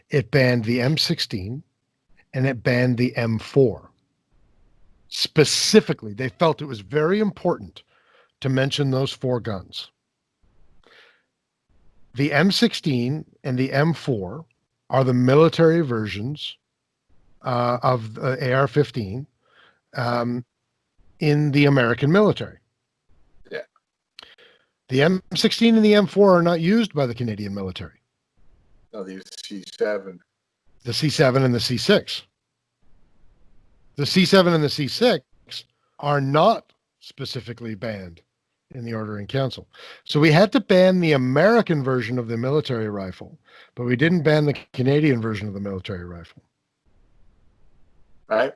it banned the M16, and it banned the M4. Specifically, they felt it was very important to mention those four guns. The M16 and the M4 are the military versions of the AR-15 in the American military. Yeah. The M16 and the M4 are not used by the Canadian military. No, the C7. The C7 and the C6. The C7 and the C6 are not specifically banned in the Order in Council. So we had to ban the American version of the military rifle, but we didn't ban the Canadian version of the military rifle. Right?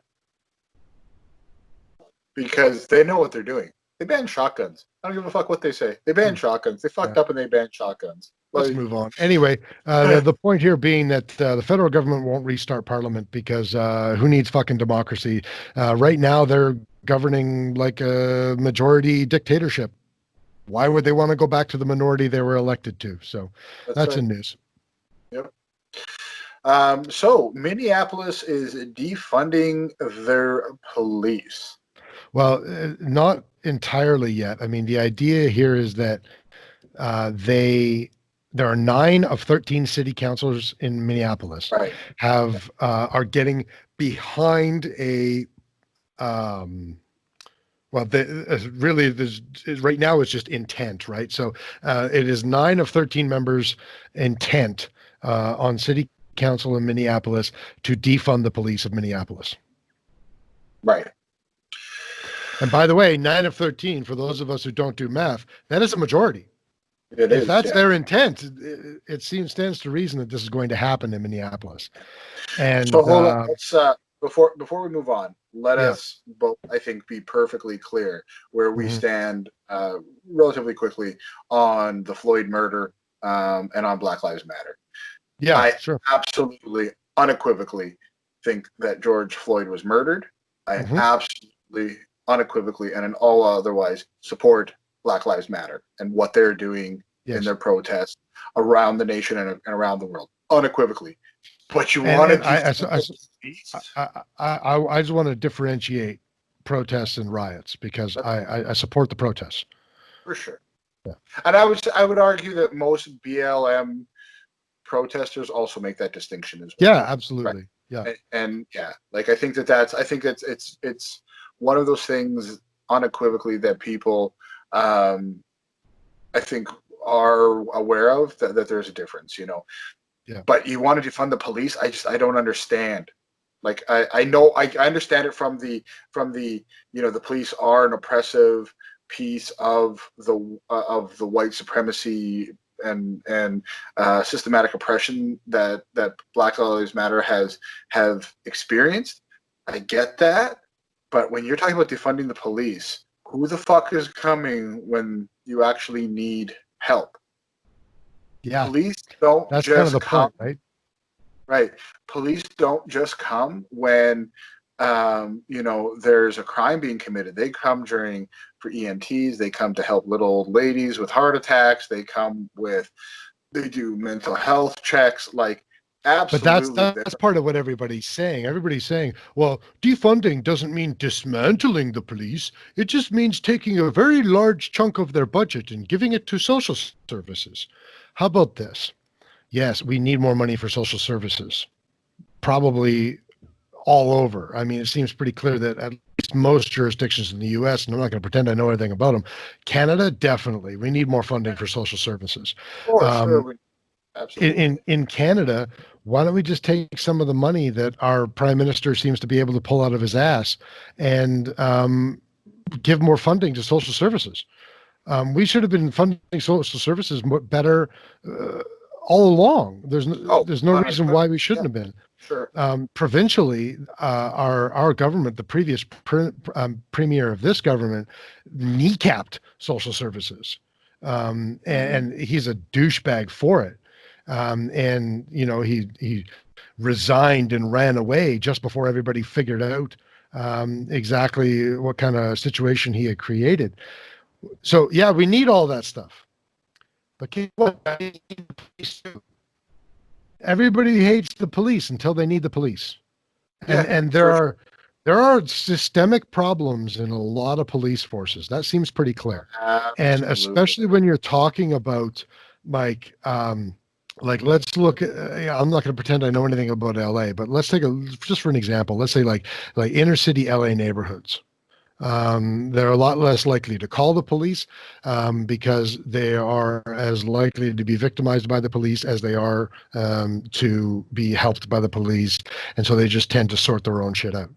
Because they know what they're doing. They ban shotguns. I don't give a fuck what they say. They ban shotguns. They fucked up and they banned shotguns. Let's Like, move on. Anyway, the point here being that the federal government won't restart Parliament because who needs fucking democracy? Right now, they're governing like a majority dictatorship. Why would they want to go back to the minority they were elected to? So that's in news. Yep. So Minneapolis is defunding their police. Well, not entirely yet. I mean, the idea here is that there are 9 of 13 city councilors in Minneapolis Right. are getting behind a really right now it's just intent, right? So it is 9 of 13 members intent on city council in Minneapolis to defund the police of Minneapolis. Right. And by the way, 9 of 13, for those of us who don't do math, that is a majority. If that's their intent, it stands to reason that this is going to happen in Minneapolis. And so hold on. Let's before we move on, let us both, I think, be perfectly clear where we stand relatively quickly on the Floyd murder and on Black Lives Matter. Yeah, I sure. absolutely, unequivocally think that George Floyd was murdered. I absolutely, unequivocally, and in all otherwise support Black Lives Matter and what they're doing in their protests around the nation and around the world, unequivocally. But you want to I just want to differentiate protests and riots because I support the protests. For sure. Yeah. And I would argue that most BLM protesters also make that distinction as well. Yeah, absolutely. Right? Yeah. And yeah, like I think it's one of those things unequivocally that people I think are aware of that there's a difference, you know. Yeah. But you want to defund the police? I don't understand. Like I know I understand it from the the police are an oppressive piece of the white supremacy and systematic oppression that Black Lives Matter have experienced. I get that, but when you're talking about defunding the police, who the fuck is coming when you actually need help? Yeah, police don't that's just kind of the come, point, right? Right. Police don't just come when there's a crime being committed. They come for EMTs. They come to help little old ladies with heart attacks. They do mental health checks. Like, absolutely. But that's part of what everybody's saying. Everybody's saying, well, defunding doesn't mean dismantling the police. It just means taking a very large chunk of their budget and giving it to social services. How about this? Yes, we need more money for social services. Probably all over. I mean, it seems pretty clear that at least most jurisdictions in the U.S., and I'm not going to pretend I know everything about them, Canada, definitely. We need more funding for social services. Sure. Absolutely. In Canada, why don't we just take some of the money that our prime minister seems to be able to pull out of his ass and give more funding to social services? We should have been funding social services better all along. There's no reason why we shouldn't have been. Sure. Provincially, our government, the previous premier of this government, kneecapped social services, and he's a douchebag for it. And he resigned and ran away just before everybody figured out exactly what kind of situation he had created. So yeah, we need all that stuff. But everybody hates the police until they need the police. And there are systemic problems in a lot of police forces. That seems pretty clear. Absolutely. And especially when you're talking about like let's look at, I'm not going to pretend I know anything about LA, but let's take just for an example, let's say like inner city LA neighborhoods. They're a lot less likely to call the police because they are as likely to be victimized by the police as they are to be helped by the police. And so they just tend to sort their own shit out.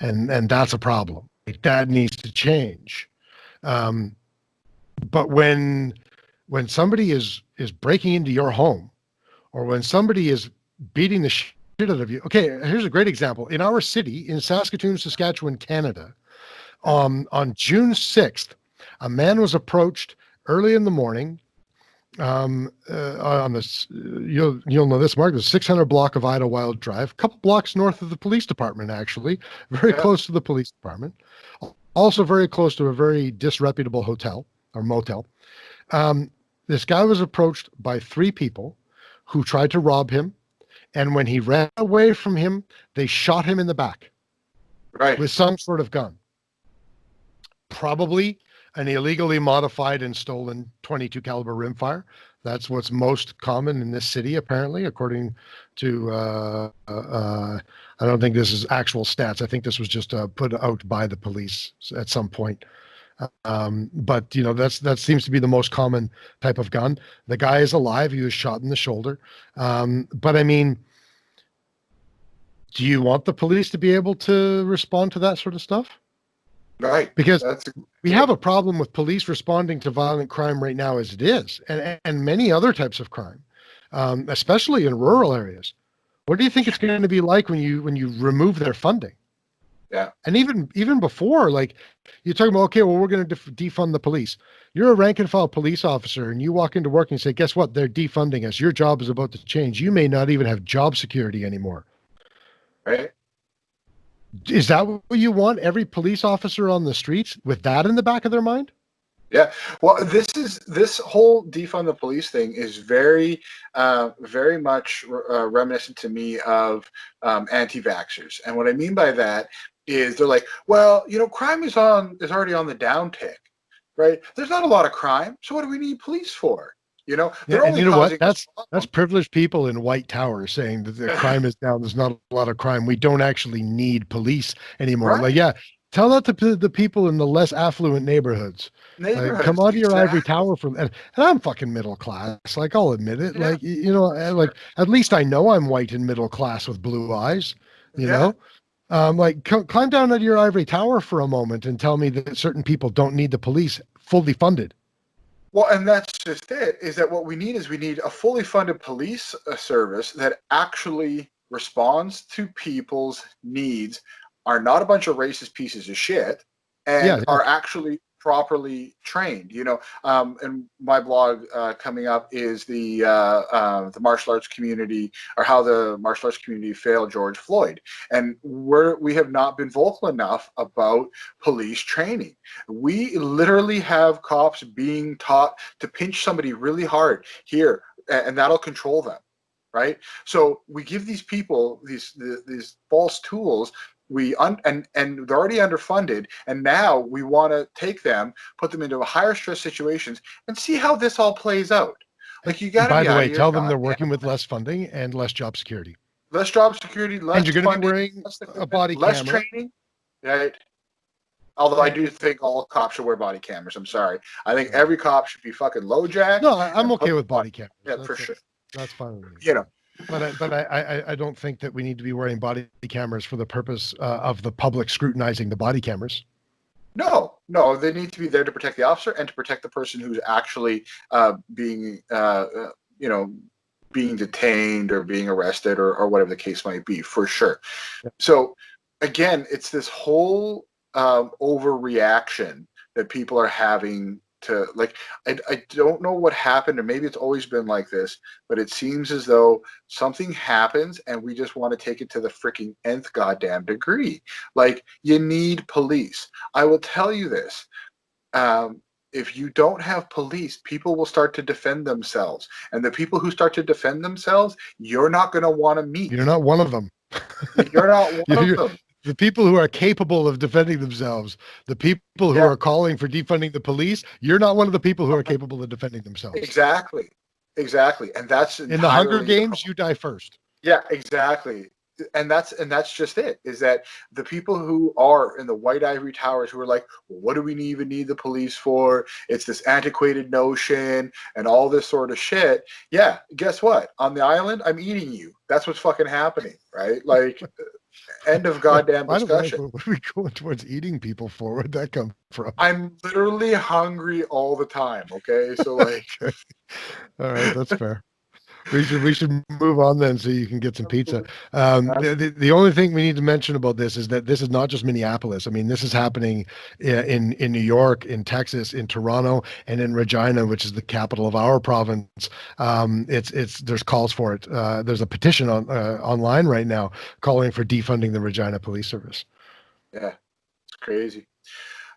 And that's a problem. That needs to change. But when somebody is breaking into your home or when somebody is beating the shit out of you. Okay, here's a great example. In our city, in Saskatoon, Saskatchewan, Canada, on June 6th, a man was approached early in the morning On this, you'll know this, Mark. The 600 block of Idlewild Drive, a couple blocks north of the police department, actually, very close to the police department. Also, very close to a very disreputable hotel or motel. This guy was approached by 3 people who tried to rob him, and when he ran away from him, they shot him in the back, Right. with some sort of gun. Probably an illegally modified and stolen 22 caliber rimfire. That's what's most common in this city, apparently, according to, I don't think this is actual stats. I think this was just put out by the police at some point. But that seems to be the most common type of gun. The guy is alive. He was shot in the shoulder. But I mean, do you want the police to be able to respond to that sort of stuff? Right. Because we have a problem with police responding to violent crime right now as it is, and many other types of crime, especially in rural areas. What do you think it's going to be like when you remove their funding? Yeah. And even before, like, you're talking about, okay, well, we're going to defund the police. You're a rank and file police officer, and you walk into work and say, guess what? They're defunding us. Your job is about to change. You may not even have job security anymore. Right. Is that what you want? Every police officer on the streets with that in the back of their mind? Yeah. Well, this whole defund the police thing is very much reminiscent to me of anti-vaxxers. And what I mean by that is they're like, well, crime is already on the downtick, right? There's not a lot of crime, so what do we need police for? They're only what? That's privileged people in white towers saying that the crime is down. There's not a lot of crime. We don't actually need police anymore. Right. Like, yeah, tell that to the people in the less affluent neighborhoods. Like, come out of your ivory tower and I'm fucking middle class. Like, I'll admit it. Yeah. Like, like, at least I know I'm white and middle class with blue eyes. You know, like, climb down out of your ivory tower for a moment and tell me that certain people don't need the police fully funded. Well, and that's just it, is that what we need a fully funded police service that actually responds to people's needs, are not a bunch of racist pieces of shit, and are actually properly trained. And my blog coming up is the martial arts community, or how the martial arts community failed George Floyd. And we have not been vocal enough about police training. We literally have cops being taught to pinch somebody really hard here, and that'll control them, right? So we give these people these false tools. And they're already underfunded, and now we want to take them, put them into higher stress situations, and see how this all plays out. Like, you got to. By the way, tell them they're working with less funding and less job security. Less job security, less and you're going to be funding, wearing a body less camera. Training, right? Although I do think all cops should wear body cameras. I'm sorry. I think every cop should be fucking low jack. No, I'm okay with body cameras. Yeah, for sure. That's fine with me. But I don't think that we need to be wearing body cameras for the purpose of the public scrutinizing the body cameras. No, they need to be there to protect the officer and to protect the person who's actually being detained or being arrested or whatever the case might be, for sure. So again, it's this whole overreaction that people are having to, like, I don't know what happened, or maybe it's always been like this, but it seems as though something happens and we just want to take it to the freaking nth goddamn degree. Like, you need police. I will tell you this. If you don't have police, people will start to defend themselves. And the people who start to defend themselves, you're not going to want to meet. You're not one of them. You're not one of them. The people who are capable of defending themselves, the people who are calling for defunding the police, you're not one of the people who are capable of defending themselves. Exactly. And that's in the Hunger Games, you die first. Yeah, exactly. And that's just it, is that the people who are in the white ivory towers who are like, well, what do we even need the police for? It's this antiquated notion and all this sort of shit. Yeah, guess what? On the island, I'm eating you. That's what's fucking happening, right? Like, end of goddamn discussion. What are we going towards eating people for? Where'd that come from? I'm literally hungry all the time, okay? So, like... Okay. All right, that's fair. We should move on then, so you can get some pizza. The only thing we need to mention about this is that this is not just Minneapolis. I mean, this is happening in New York, in Texas, in Toronto, and in Regina, which is the capital of our province. It's there's calls for it. There's a petition on online right now calling for defunding the Regina Police Service. Yeah, it's crazy.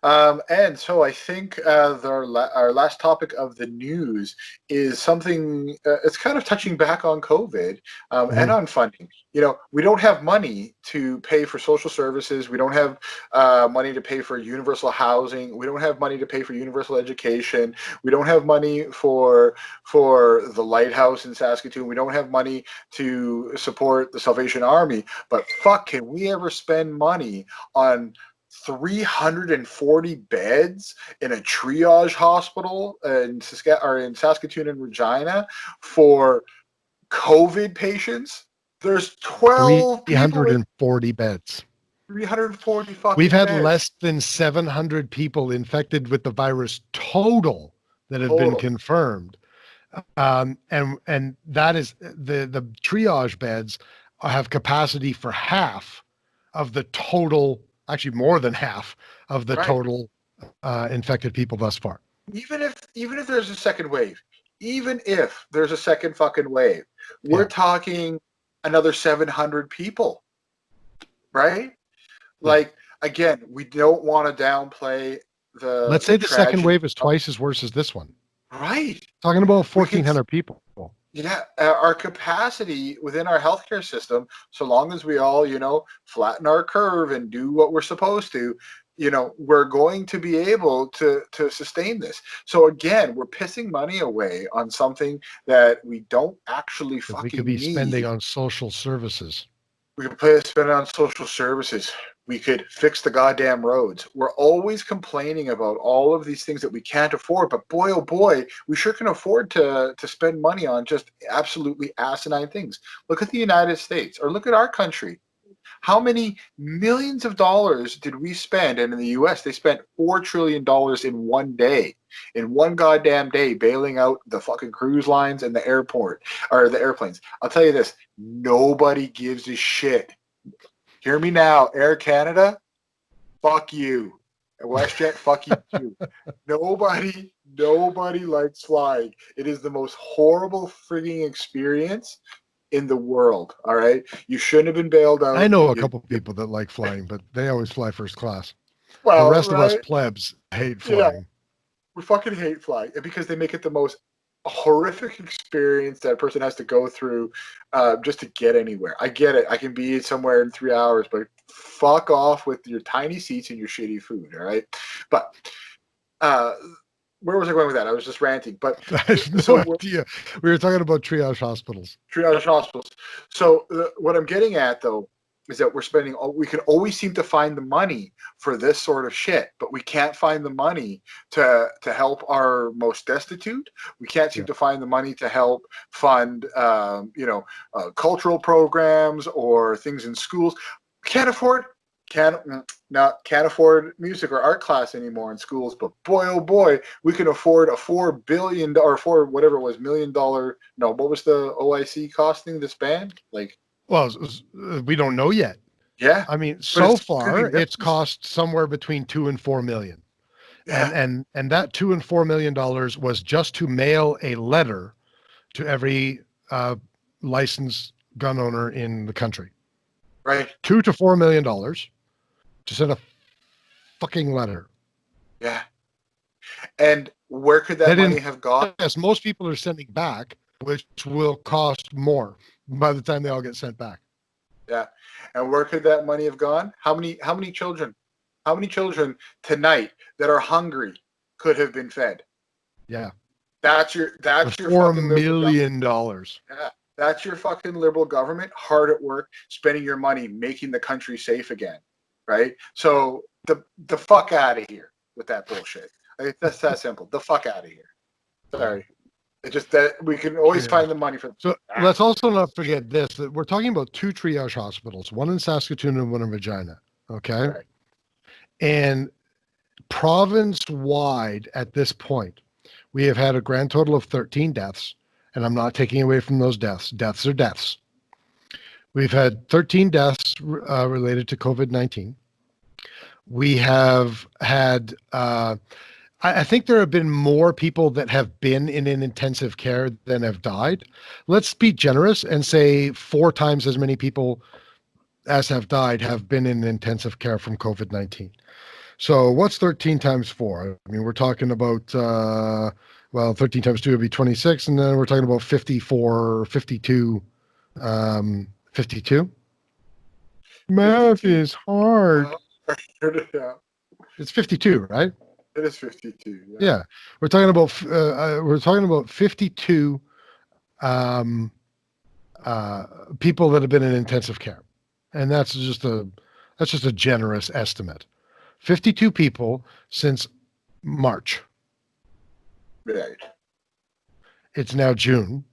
And so I think our last topic of the news is something, it's kind of touching back on COVID and on funding. You know, we don't have money to pay for social services. We don't have money to pay for universal housing. We don't have money to pay for universal education. We don't have money for the lighthouse in Saskatoon. We don't have money to support the Salvation Army. But fuck, can we ever spend money on 340 beds in a triage hospital in Saskatoon and Regina for COVID patients? There's 12 340 beds. 340 fucking We've had beds. less than 700 people infected with the virus total that have been confirmed. And that is the triage beds have capacity for half of the total, actually more than half of the total infected people thus far. Even if there's a second wave, even if there's a second fucking wave, we're talking another 700 people, right? Like, again, we don't want to downplay the. Let's say the second wave is twice as worse as this one. Right. Talking about 1,400 people. Yeah, our capacity within our healthcare system, so long as we all, flatten our curve and do what we're supposed to, we're going to be able to sustain this. So again, we're pissing money away on something that we don't actually fucking need. We could be spending on social services. We could spend it on social services. We could fix the goddamn roads. We're always complaining about all of these things that we can't afford, but boy, oh boy, we sure can afford to spend money on just absolutely asinine things. Look at the United States, or look at our country. How many millions of dollars did we spend? And in the US, they spent $4 trillion in one day, in one goddamn day, bailing out the fucking cruise lines and the airport, or the airplanes. I'll tell you this, nobody gives a shit. Hear me now, Air Canada, fuck you. WestJet, fuck you too. Nobody likes flying. It is the most horrible frigging experience in the world. All right, you shouldn't have been bailed out. I know a couple of people that like flying, but they always fly first class. Well, the rest of us plebs hate flying. Yeah, we fucking hate flying because they make it the most horrific experience that a person has to go through just to get anywhere. I get it. I can be somewhere in 3 hours, but fuck off with your tiny seats and your shitty food. All right, but where was I going with that? I was just ranting. But I have no idea. We were talking about triage hospitals. Triage hospitals. So what I'm getting at, though, is that we can always seem to find the money for this sort of shit, but we can't find the money to help our most destitute. We can't seem to find the money to help fund, cultural programs or things in schools. Can't afford music or art class anymore in schools, but boy, oh boy, we can afford a $4 billion or $1 million. No, what was the OIC costing this band? Well, we don't know yet. Yeah. I mean, so far it's cost somewhere between $2 and $4 million. Yeah. And that $2 and $4 million was just to mail a letter to every licensed gun owner in the country. Right. $2 to $4 million to send a fucking letter. Yeah. And where could that money have gone? Yes, most people are sending back, which will cost more by the time they all get sent back. Yeah. And where could that money have gone? How many children tonight that are hungry could have been fed? Yeah. That's your $4 million. Yeah. That's your fucking liberal government hard at work spending your money making the country safe again. Right? So the fuck out of here with that bullshit. That's that simple. The fuck out of here. Sorry. It's just that we can always find the money for. So let's also not forget this, that we're talking about 2 triage hospitals, one in Saskatoon and one in Regina. Okay. Right. And province wide at this point, we have had a grand total of 13 deaths and I'm not taking away from those deaths. Deaths are deaths. We've had 13 deaths related to COVID-19. We have had, I think there have been more people that have been in an intensive care than have died. Let's be generous and say 4 times as many people as have died have been in intensive care from COVID-19. So what's 13 times 4? I mean, we're talking about, 13 times 2 would be 26, and then we're talking about 54, 52, 52. Math is hard. Yeah, It's 52, right? it is 52. Yeah. We're talking about 52 people that have been in intensive care. And that's just a generous estimate. 52 people since March. Right. It's now June.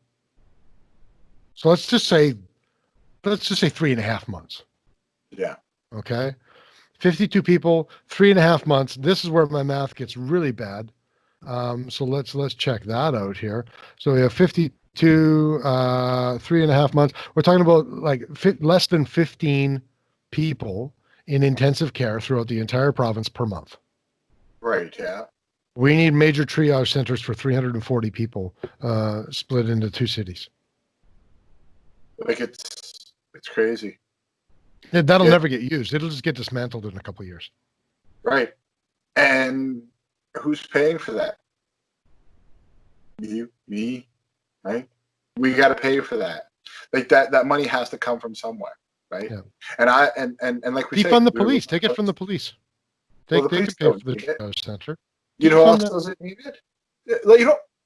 So let's just say 3.5 months. Yeah. Okay. 52 people, 3.5 months. This is where my math gets really bad. So let's check that out here. So we have 52, 3.5 months. We're talking about like less than 15 people in intensive care throughout the entire province per month. Right. Yeah. We need major triage centers for 340 people, split into 2 cities. Like it's crazy. That'll never get used. It'll just get dismantled in a couple of years. Right. And who's paying for that? You, me, right? We got to pay for that. Like that money has to come from somewhere, right? Yeah. And like we say, defund the police. Take it from the police. They the can police pay for the don't need it. triage center. You know who else Defund doesn't need it? Like,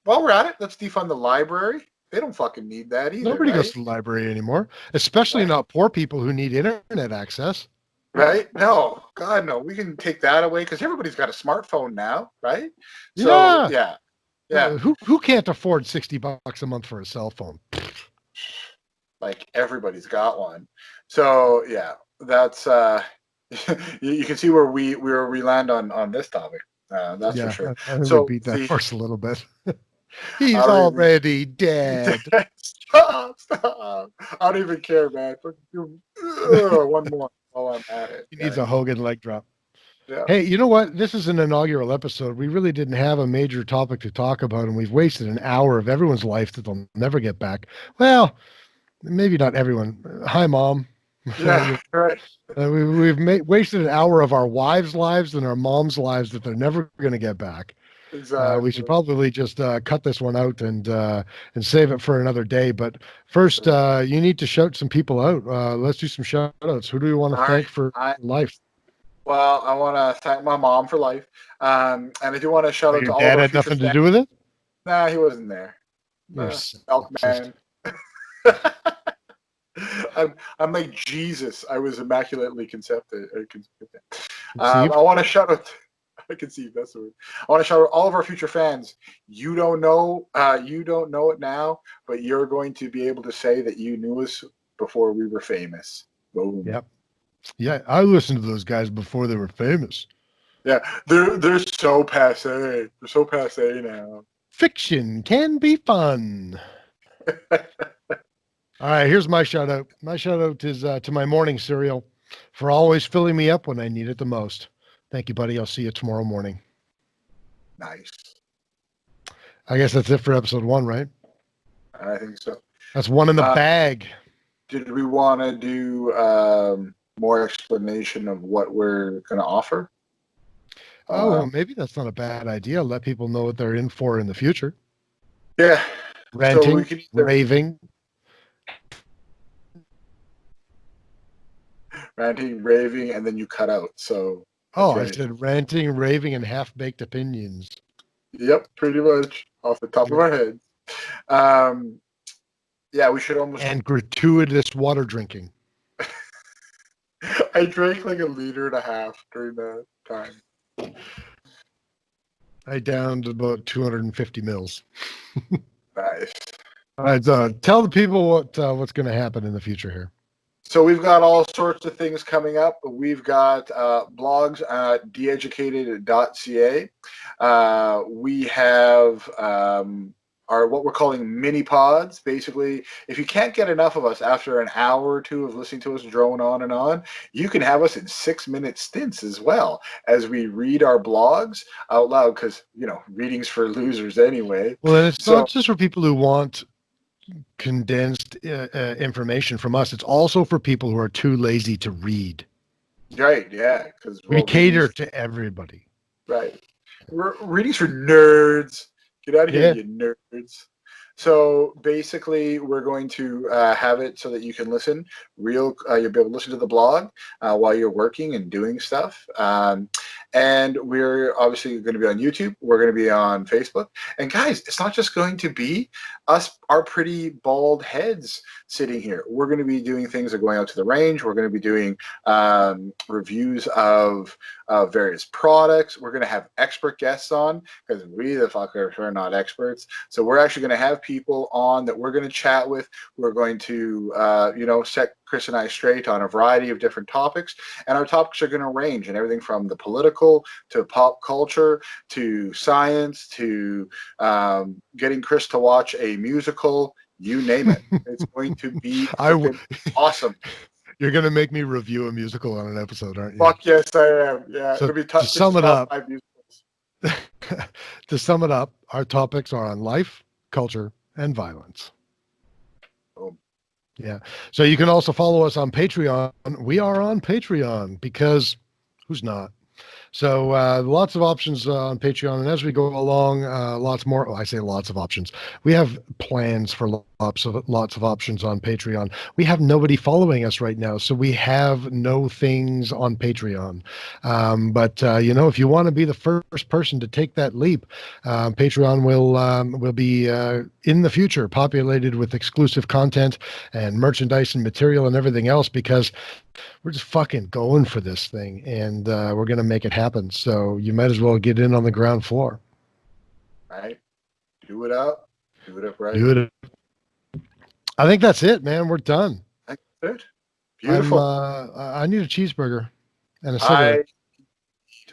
while we're at it, let's defund the library. They don't fucking need that either. Nobody right? goes to the library anymore, especially not poor people who need internet access. Right? No, God, no. We can take that away because everybody's got a smartphone now, right? Yeah. So, yeah. Who can't afford $60 a month for a cell phone? Like everybody's got one. So yeah, that's you can see where we land on this topic. That's for sure. I So would beat that the- horse a little bit. He's I really- already dead. Stop! I don't even care, man. One more while I'm at it. He needs a Hogan leg drop. Yeah. Hey, you know what? This is an inaugural episode. We really didn't have a major topic to talk about, and we've wasted an hour of everyone's life that they'll never get back. Well, maybe not everyone. Hi, Mom. Yeah, right. We've wasted an hour of our wives' lives and our moms' lives that they're never going to get back. Exactly. We should probably just cut this one out and save it for another day. But first, you need to shout some people out. Let's do some shout outs. Who do we want to thank for life? Well, I want to thank my mom for life. And I do want to shout out to Your all dad of our had future nothing to fans. do with it? Nah, he wasn't there. You're Milkman. I'm like Jesus. I was immaculately conceived. I want to shout out. I conceived. That's the word. I want to shout out all of our future fans. You don't know it now, but you're going to be able to say that you knew us before we were famous. Boom. Yep. Yeah, I listened to those guys before they were famous. Yeah, they're so passe. They're so passe now. Fiction can be fun. All right, here's my shout out. My shout out is to my morning cereal for always filling me up when I need it the most. Thank you, buddy. I'll see you tomorrow morning. Nice. I guess that's it for episode 1, right? I think so. That's one in the bag. Did we want to do more explanation of what we're going to offer? Well, maybe that's not a bad idea. Let people know what they're in for in the future. Yeah. Ranting, raving. Ranting, raving, and then you cut out. So. I said ranting, raving, and half-baked opinions. Yep, pretty much off the top of our heads. Yeah, we should almost. And gratuitous water drinking. I drank like 1.5 liters during that time. I downed about 250 mils. Nice. All right, so tell the people what's going to happen in the future here. So we've got all sorts of things coming up. We've got blogs at DeEducated.ca. We have what we're calling mini pods. Basically, if you can't get enough of us after an hour or two of listening to us drone on and on, you can have us in 6-minute stints as well as we read our blogs out loud, because reading's for losers anyway. Well, and it's So not just for people who want condensed information from us. It's also for people who are too lazy to read. right, yeah, because We cater to everybody. right. Readings for nerds. Get out of here, Yeah. you nerds. So basically, we're going to have it so that you can listen. You'll be able to listen to the blog while you're working and doing stuff. And we're obviously going to be on YouTube. We're going to be on Facebook. And guys, it's not just going to be us, our pretty bald heads sitting here. We're going to be doing things like going out to the range. We're going to be doing reviews of various products. We're going to have expert guests on, because we the fuckers are not experts. So we're actually going to have people on that we're going to chat with. We're going to set Kris and I straight on a variety of different topics, and our topics are going to range in everything from the political to pop culture to science to getting Kris to watch a musical. You name it. It's going to be awesome. You're going to make me review a musical on an episode, aren't you? Fuck yes, I am. Yeah, So it'll be to sum it up, 5 musicals. to sum it up, our topics are on life, culture, and violence. Boom. Yeah. So you can also follow us on Patreon. We are on Patreon because who's not? So lots of options on Patreon. And as we go along, lots more. Well, I say lots of options. We have plans for lots of options on Patreon. We have nobody following us right now, so we have no things on Patreon. But if you want to be the first person to take that leap, Patreon will be in the future populated with exclusive content and merchandise and material and everything else, because we're just fucking going for this thing, and we're going to make it happen. So you might as well get in on the ground floor. Right. Do it up. Do it up right. Do it. I think that's it, man. We're done. That's it. Beautiful. I need a cheeseburger and a cigarette.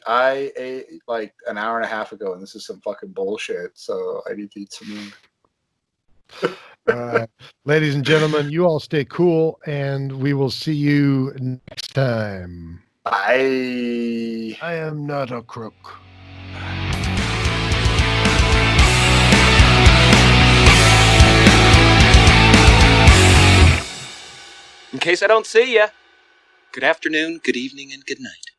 I ate like an hour and a half ago, and this is some fucking bullshit. So I need to eat some more. All right. Ladies and gentlemen, you all stay cool, and we will see you next time. Bye. I am not a crook. In case I don't see ya, good afternoon, good evening, and good night.